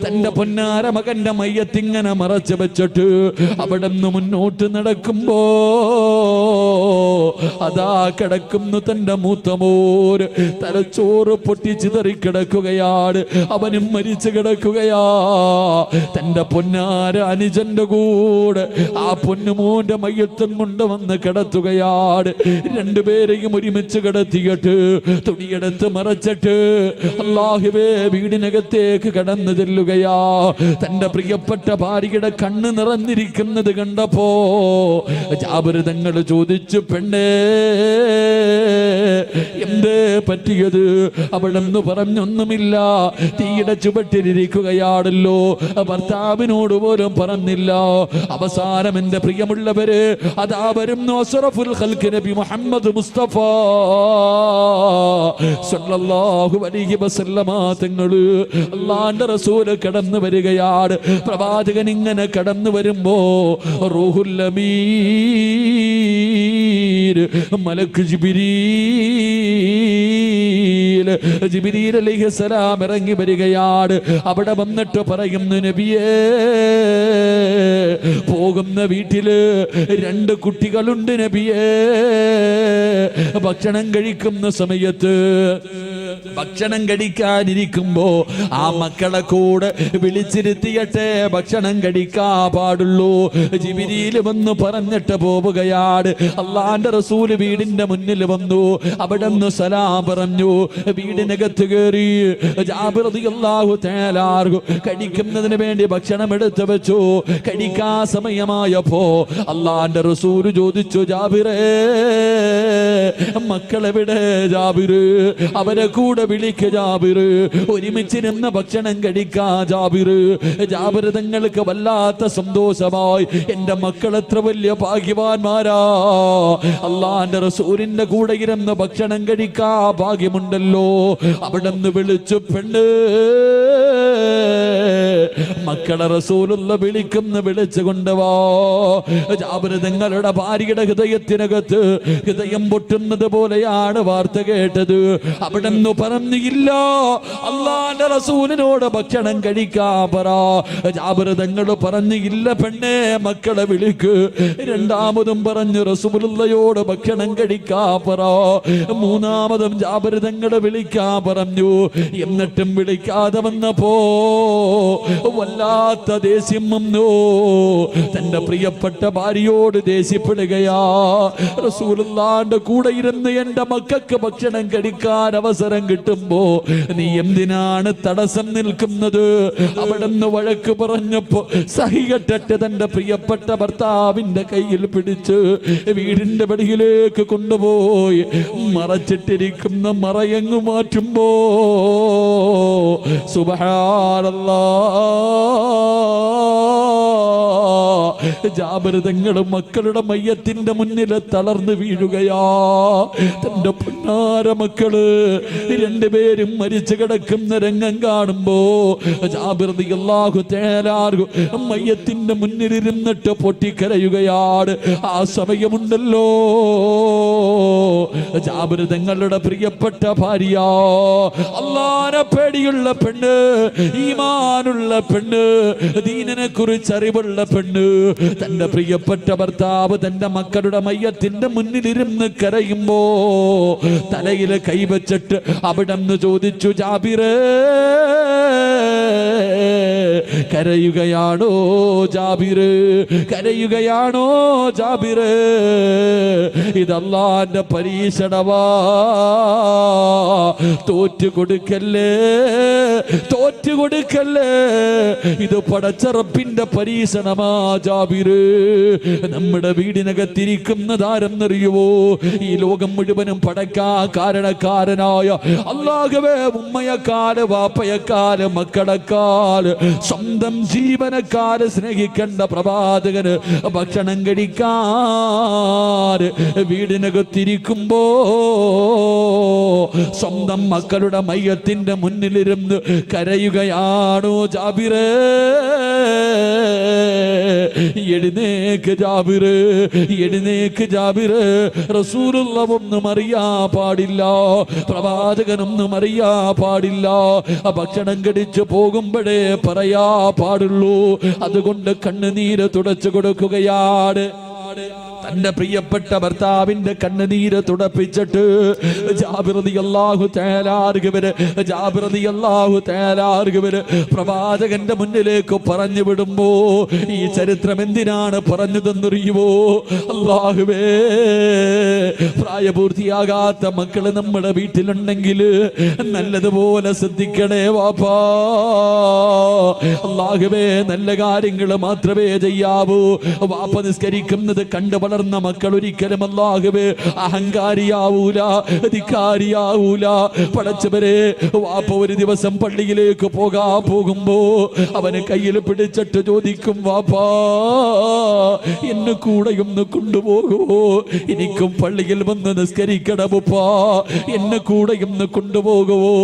തന്റെ പൊന്നാര മകന്റെ മയ്യത്തിങ്ങനെ മറച്ചു വെച്ചിട്ട് അവിടെ നിന്ന് മുന്നോട്ട് നടക്കുമ്പോ അതാ കിടക്കുന്നു തന്റെ മൂത്തമോര്. തലച്ചോറ് പൊട്ടിച്ചിതറി കിടക്കുകയാണ്. അവനും മരിച്ചു കിടക്കുകയാ. തന്റെ പൊന്നാര അനുജന്റെ കൂടെ ആ പൊന്നുമോന്റെ മയ്യത്തും കൊണ്ടുവന്ന് കിടത്തുകയാണ്. രണ്ടുപേരെയും ഒരുമിച്ച് കിടത്തിയിട്ട് തുണിയെടുത്ത് മറച്ചിട്ട് അല്ലാഹുവേ വീടിനകത്തേക്ക് വീട്ടിലേക്ക് കടന്നു ചെല്ലുകയാ. തന്റെ പ്രിയപ്പെട്ട ഭാര്യയുടെ കണ്ണ് നിറഞ്ഞിരിക്കുന്നത് കണ്ടപ്പോ ജാബിർ തങ്ങൾ ചോദിച്ചു, പെണ്ണേ എന്തേ പറ്റിയത്? അവിടെന്ന് പറഞ്ഞൊന്നുമില്ല, തീയുടെ ചുവട്ടിലിരിക്കുകയാണല്ലോ, ഭർത്താവിനോട് പോലും പറഞ്ഞില്ല. അവസാനം എന്റെ പ്രിയമുള്ളവര് അതാ വരുന്നു അസ്റഫുൽ ഖൽഖ് നബി മുഹമ്മദ് മുസ്തഫ സല്ലല്ലാഹു അലൈഹി വസല്ലമ തങ്ങള് അല്ലാഹുവിന്റെ റസൂൽ കടന്നു വരികയാണ്. പ്രവാചകൻ ഇങ്ങനെ കടന്നു വരുമ്പോ റൂഹുൽ അമീൻ മലക്ക് ജിബ്രീൽ അലൈഹിസ്സലാം ഇറങ്ങി വരികയാണ്. അവിടെ വന്നിട്ട് പറയുന്നു, നബിയേ പോകുന്ന വീട്ടില് 2 കുട്ടികളുണ്ട് നബിയേ. ഭക്ഷണം കഴിക്കുന്ന സമയത്ത് ഭക്ഷണം കഴിക്കാനിരിക്കുമ്പോ ആ മക്കളെ കൂടെ വിളിച്ചിരുത്തിയട്ടെ ഭക്ഷണം കഴിക്കാ പാടുള്ളൂ. ജിബ്രീൽ വന്ന് പറഞ്ഞിട്ട് പോവുകയാണ്. അല്ലാഹുവിന്റെ റസൂൽ വീടിന്റെ മുന്നിൽ വന്നു, അവിടെ നിന്ന് സലാം പറഞ്ഞു, വീടിനകത്ത് കയറി. ജാബിർ റളിയല്ലാഹു തആല കഴിക്കുന്നതിന് വേണ്ടി ഭക്ഷണം എടുത്തു വെച്ചു. കഴിക്കാ സമയമായപ്പോ അല്ലാഹുവിന്റെ റസൂൽ ചോദിച്ചു, ജാബിറേ മക്കളെവിടെ? ജാബിറ് അവരെ കൂടെ വിളിക്ക് ജാബിറ്, ഒരുമിച്ചിരുന്ന് ഭക്ഷണം കഴിക്കാ ജാബിറ്. ജാബിർ തങ്ങൾക്ക് വല്ലാത്ത സന്തോഷമായി. എന്റെ മക്കൾ എത്ര വലിയ ഭാഗ്യവാന്മാരാ, അല്ലാഹുവിന്റെ റസൂലിന്റെ കൂടെ ഇരുന്ന് ഭക്ഷണം കഴിക്കാ ഭാഗ്യമുണ്ടല്ലോ. അവിടെ നിന്ന് വിളിച്ചു, പെണ്ണ് മക്കളെ റസൂലുള്ള വിളിച്ചു കൊണ്ടുവാ. ജാബിർ തങ്ങളുടെ ഭാര്യയുടെ ഹൃദയത്തിനകത്ത് ഹൃദയം പൊട്ടുന്നത് പോലെയാണ് വാർത്ത കേട്ടത്. അവിടെ നിന്ന് പറഞ്ഞില്ല, അല്ലാഹുവിന്റെ റസൂലിനോട് ഭക്ഷണം കഴിക്കാ പറ. ജാബിർ തങ്ങൾ പറഞ്ഞില്ല, പെണ്ണേ മക്കളെ വിളിക്ക്. രണ്ടാമതും പറഞ്ഞു, റസൂലുള്ളയോട് ഭക്ഷണം കഴിക്കാ പറ. മൂന്നാമതും ജാബിർ തങ്ങൾ വിളിക്കാ പറഞ്ഞു. എന്നിട്ടും വിളിക്കാതെ വന്നപ്പോ വല്ലാത്ത ദേഷ്യം വന്നു. തന്റെ പ്രിയപ്പെട്ട ഭാര്യയോട് ദേഷ്യപ്പെടുകയാ. റസൂലുള്ളാഹിന്റെ കൂടെ ഇരുന്ന് എന്റെ മക്കൾക്ക് ഭക്ഷണം കഴിക്കാൻ അവസരം കിട്ടുമ്പോ നീ എന്തിനാണ് തടസ്സം നിൽക്കുന്നത്? അവിടെ നിന്ന് വഴക്ക് പറഞ്ഞപ്പോ സഹികെട്ടിട്ട് തന്റെ പ്രിയപ്പെട്ട ഭർത്താവിന്റെ കയ്യിൽ പിടിച്ച് വീടിന്റെ വെളിയിലേക്ക് കൊണ്ടുപോയി മറച്ചിട്ടിരിക്കുന്ന മറയങ്ങ് മാറ്റുമ്പോ സുബ്ഹാനല്ലാഹ്, ജാബിർ തങ്ങളും മക്കളുടെ മയ്യത്തിന്റെ മുന്നിൽ തളർന്നു വീഴുകയാ. തന്റെ പൊന്നാര മക്കള് 2 പേരും മരിച്ചു കിടക്കുന്ന രംഗം കാണുമ്പോ ജാബിർ റളിയല്ലാഹു തആല മയ്യത്തിന്റെ മുന്നിൽ ഇരുന്നിട്ട് പൊട്ടിക്കരയുകയാണ്. ആ സമയമുണ്ടല്ലോ ജാബിർ തങ്ങളുടെ പ്രിയപ്പെട്ട ഭാര്യ, അല്ലാഹുവിനെ പേടിയുള്ള പെണ്ണ്, ഈമാനുള്ള പെണ്ണ്, ദീനിനെ കുറിച്ച് അറിവുള്ള പെണ്ണ്, തന്റെ പ്രിയപ്പെട്ട ഭർത്താവ് തന്റെ മക്കളുടെ മയ്യത്തിന്റെ മുന്നിലിരുന്ന് കരയുമ്പോ തലയിൽ കൈവച്ചിട്ട് അവിടെ നിന്ന് ചോദിച്ചു, ജാബിറേ കരയുകയാണോ ജാബിറ്? കരയുകയാണോ ജാബിറ്? ഇത് അല്ലാഹുവിന്റെ പരീക്ഷണമാ, തോറ്റുകൊടുക്കല്ലേ, തോറ്റുകൊടുക്കല്ലേ. ഇത് പടച്ച റബ്ബിന്റെ പരീക്ഷണമാ ജാബിറ്. നമ്മുടെ വീടിനകത്തിരിക്കുന്നതാരെന്നറിയുവോ? ഈ ലോകം മുഴുവനും പടക്കാ കാരണക്കാരനായ അല്ലാഹുവേ, ഉമ്മയെക്കാല് വാപ്പയെക്കാല് മക്കളെക്കാല് സ്വന്തം ജീവനെക്കാല് സ്നേഹിക്കേണ്ട പ്രവാചകന് ഭക്ഷണം കഴിക്കാൻ വീടിനകത്തിരിക്കുമ്പോ സ്വന്തം മക്കളുടെ മയ്യത്തിന്റെ മുന്നിലിരുന്ന് കരയുകയാണോ ജാബിറേ? എഴുന്നേക്ക് ജാബിറ്, എഴുന്നേക്ക് ജാബിറ്. റസൂലുള്ളാഹി ഒന്നും അറിയാ പാടില്ല, പ്രവാചകനൊന്നും അറിയാ പാടില്ല. ഭക്ഷണം കടിച്ചു പോകുമ്പോഴേ പറയാ പാടുള്ളൂ. അതുകൊണ്ട് കണ്ണുനീര് തുടച്ചു കൊടുക്കുകയാണ്. തന്റെ പ്രിയപ്പെട്ട ഭർത്താവിന്റെ കണ്ണുനീര് തുടപ്പിച്ചിട്ട് ജാബിർ റളിയല്ലാഹു തആല പ്രവാചകന്റെ മുന്നിലേക്ക് പറഞ്ഞു വിടുമ്പോ ഈ ചരിത്രം എന്തിനാണ് പറഞ്ഞതെന്നറിയുമോ? അല്ലാഹുവേ, പ്രായപൂർത്തിയാകാത്ത മക്കള് നമ്മുടെ വീട്ടിലുണ്ടെങ്കിൽ നല്ലതുപോലെ ശ്രദ്ധിക്കണേ വാപ്പാ. അല്ലാഹുവേ, നല്ല കാര്യങ്ങൾ മാത്രമേ ചെയ്യാവൂ. വാപ്പ നിസ്കരിക്കുന്നത് കണ്ടു വളർന്ന മക്കൾ ഒരിക്കലും അല്ലാഹുവേ അഹങ്കാരിയാവൂല, ധിക്കാരിയാവൂല. പടച്ചവരെ, വാപ്പ ഒരു ദിവസം പള്ളിയിലേക്ക് പോകുമ്പോ അവന് കയ്യിൽ പിടിച്ചിട്ട് ചോദിക്കും, വാപ്പാ എന്നെ കൂടെ ഒന്ന് കൊണ്ടുപോകുമോ? എനിക്കും പള്ളിയിൽ വന്ന് നിസ്കരിക്കണമുപ്പാ, എന്നെ കൂടെ ഒന്ന് കൊണ്ടുപോകുമോ?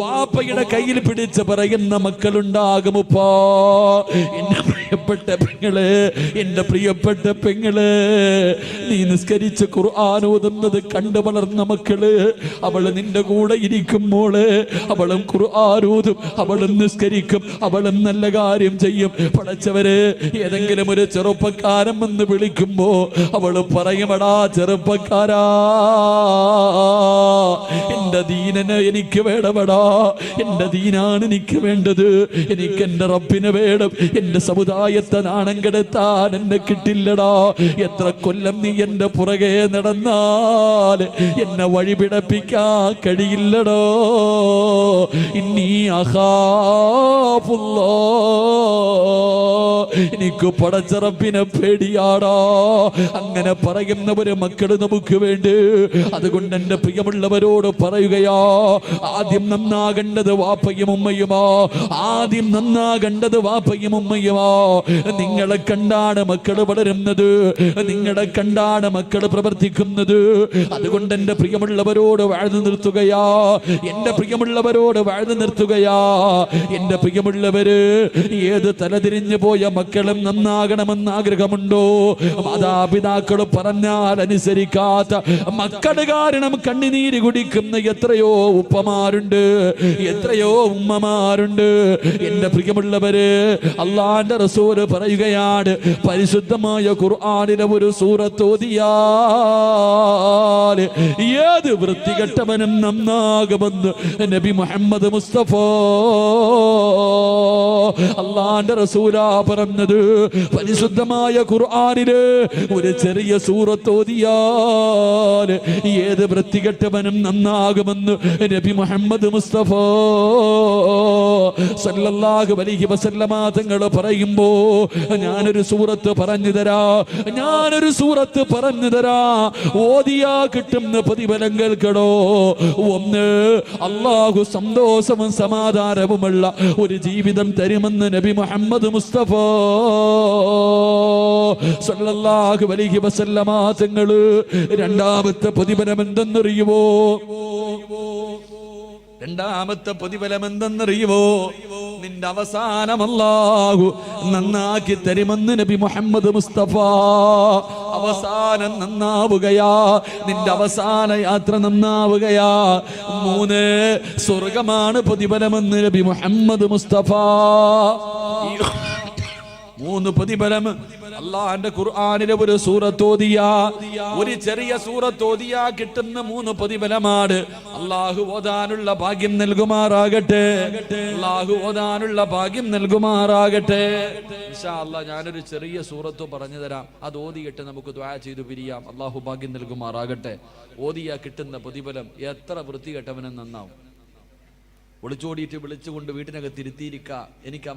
വാപ്പയുടെ കയ്യിൽ പിടിച്ച് പറയുന്ന മക്കളുണ്ടാകുമുപ്പാ. എന്റെ പ്രിയപ്പെട്ട പെങ്ങളെ, എന്റെ പ്രിയപ്പെട്ട പെങ്ങളെ, നീ നിസ്കരിച്ച് ഖുർആൻ ഓതുന്നത് കണ്ടു വളർന്ന മക്കള്, അവള് നിന്റെ കൂടെ ഇരിക്കും മോളെ. അവളും ഖുർആൻ ഓതും, അവളും നിസ്കരിക്കും, അവളും നല്ല കാര്യം ചെയ്യും. പടച്ചവരെ, ഏതെങ്കിലും ഒരു ചെറുപ്പക്കാരൻ വന്ന് വിളിക്കുമ്പോ അവള് പറയുമടാ ചെറുപ്പക്കാരാ, എന്റെ ദീനന് എനിക്ക് വേണമടാ, എന്റെ ദീനാണ് എനിക്ക് വേണ്ടത്, എനിക്ക് എന്റെ റബ്ബിനെ വേണം, എന്റെ സമുദായത്തെ നാണം കെടുത്താൻ എന്നെ കിട്ടില്ലടാ. എത്ര കൊല്ലം നീ എന്റെ പുറകെ നടന്നാൽ എന്നെ വഴിപിടപ്പിക്കാൻ കഴിയില്ലടോ. ഇന്നീ അഖാഫുല്ലാ, എനിക്ക് പടച്ച റബ്ബിനെ പേടിയാടാ. അങ്ങനെ പറയുന്നവര് മക്കള് നമുക്ക് വേണ്ടി. അതുകൊണ്ട് എന്റെ പ്രിയമുള്ളവരോട് പറയുകയാ, ആദ്യം നന്നാകേണ്ടത് വാപ്പയും ഉമ്മയുമാ. ആദ്യം നന്നാകേണ്ടത് വാപ്പയും ഉമ്മയുമാ. നിങ്ങളെ കണ്ടാണ് മക്കള് വളരുന്നത്, നിങ്ങളെ കണ്ടാണ് മക്കള് പ്രവർത്തിക്കുന്നത്. അതുകൊണ്ട് എന്റെ പ്രിയമുള്ളവരോട് വാഴ്ന്നു നിർത്തുകയാ, എന്റെ പ്രിയമുള്ളവരോട് വാഴ്ന്നു നിർത്തുകയാ. എന്റെ പ്രിയമുള്ളവര്, ഏത് തലതിരിഞ്ഞു പോയ മക്കളും നന്നാകണമെന്ന് ആഗ്രഹമുണ്ടോ? മാതാപിതാക്കൾ പറഞ്ഞാൽ അനുസരിക്കാത്ത മക്കള് കാരണം കണ്ണുനീര് കുടിക്കുന്ന എത്രയോ ഉപ്പമാരുണ്ട്, എത്രയോ ഉമ്മമാരുണ്ട്. എന്റെ പ്രിയമുള്ളവര്, അള്ളാന്റെ റസൂല് പറയുകയാണ്, പരിശുദ്ധമായ ഖുർആനിലെ ഒരു സൂറത്ത് ഓതിയാൽ ഏത് വൃത്തികെട്ടവനും നന്നാകുമെന്ന് നബി മുഹമ്മദ് മുസ്തഫ അള്ളാന്റെ റസൂലാ പറഞ്ഞത്. പരിശുദ്ധമായ ഖുർആനില് ഒരു ചെറിയ സൂറത്ത് ഓതിയാൽ ഏത് വൃത്തികെട്ടവനും നന്നാകുമെന്ന് നബി മുഹമ്മദ് മുസ്തഫ സല്ലല്ലാഹു അലൈഹി വസല്ലമ തങ്ങൾ പറയുമ്പോ ഞാനൊരു സൂറത്ത് പറഞ്ഞു തരാ, ഓതിയാ കിട്ടുന്ന പ്രതിഫലം കേൾക്കണോ? ഒന്ന്, അല്ലാഹു സന്തോഷവും സമാധാനവുമുള്ള ഒരു ജീവിതം തരുമെന്ന് നബി മുഹമ്മദ് മുസ്തഫ സല്ലല്ലാഹു അലൈഹി വസല്ലമ തങ്ങൾ. രണ്ടാമത്തെ പ്രതിഫലം എന്തെന്നറിയുമോ? രണ്ടാമത്തെ പ്രതിഫലം എന്തെന്നറിയുമോ? നിന്റെ അവസാനം അല്ലാഹു നന്നാക്കി തരുമെന്ന് നബി മുഹമ്മദ് മുസ്തഫ. അവസാനം നന്നാവുകയാ, നിന്റെ അവസാന യാത്ര നന്നാവുകയാ. 3, സ്വർഗമാണ് പ്രതിഫലമെന്ന് നബി മുഹമ്മദ് മുസ്തഫ. 3 പ്രതിഫലം അള്ളാന്റെ ഖുർആനിലെ ഒരു സൂറത്ത് ഓതിയാ, ഒരു ചെറിയ സൂറത്ത് ഓതിയാ കിട്ടുന്ന 3 പ്രതിഫലമാണ്. അള്ളാഹു ഓതാനുള്ള ഭാഗ്യം നൽകുമാറാകട്ടെ, അള്ളാഹു ഓതാനുള്ള ഭാഗ്യം നൽകുമാറാകട്ടെ. ഇൻഷാ അല്ലാഹ് ഞാനൊരു ചെറിയ സൂറത്ത് പറഞ്ഞു തരാം, അത് ഓതിയിട്ട് നമുക്ക് ദുആ ചെയ്തു പിരിയാം. അള്ളാഹു ഭാഗ്യം നൽകുമാറാകട്ടെ. ഓതിയാ കിട്ടുന്ന പ്രതിഫലം എത്ര വൃത്തികെട്ടവനും നന്നാവും. ഒളിച്ചോടിയിട്ട് വിളിച്ചുകൊണ്ട് വീട്ടിനകത്ത് ഇരുത്തിയിരിക്ക, എനിക്ക്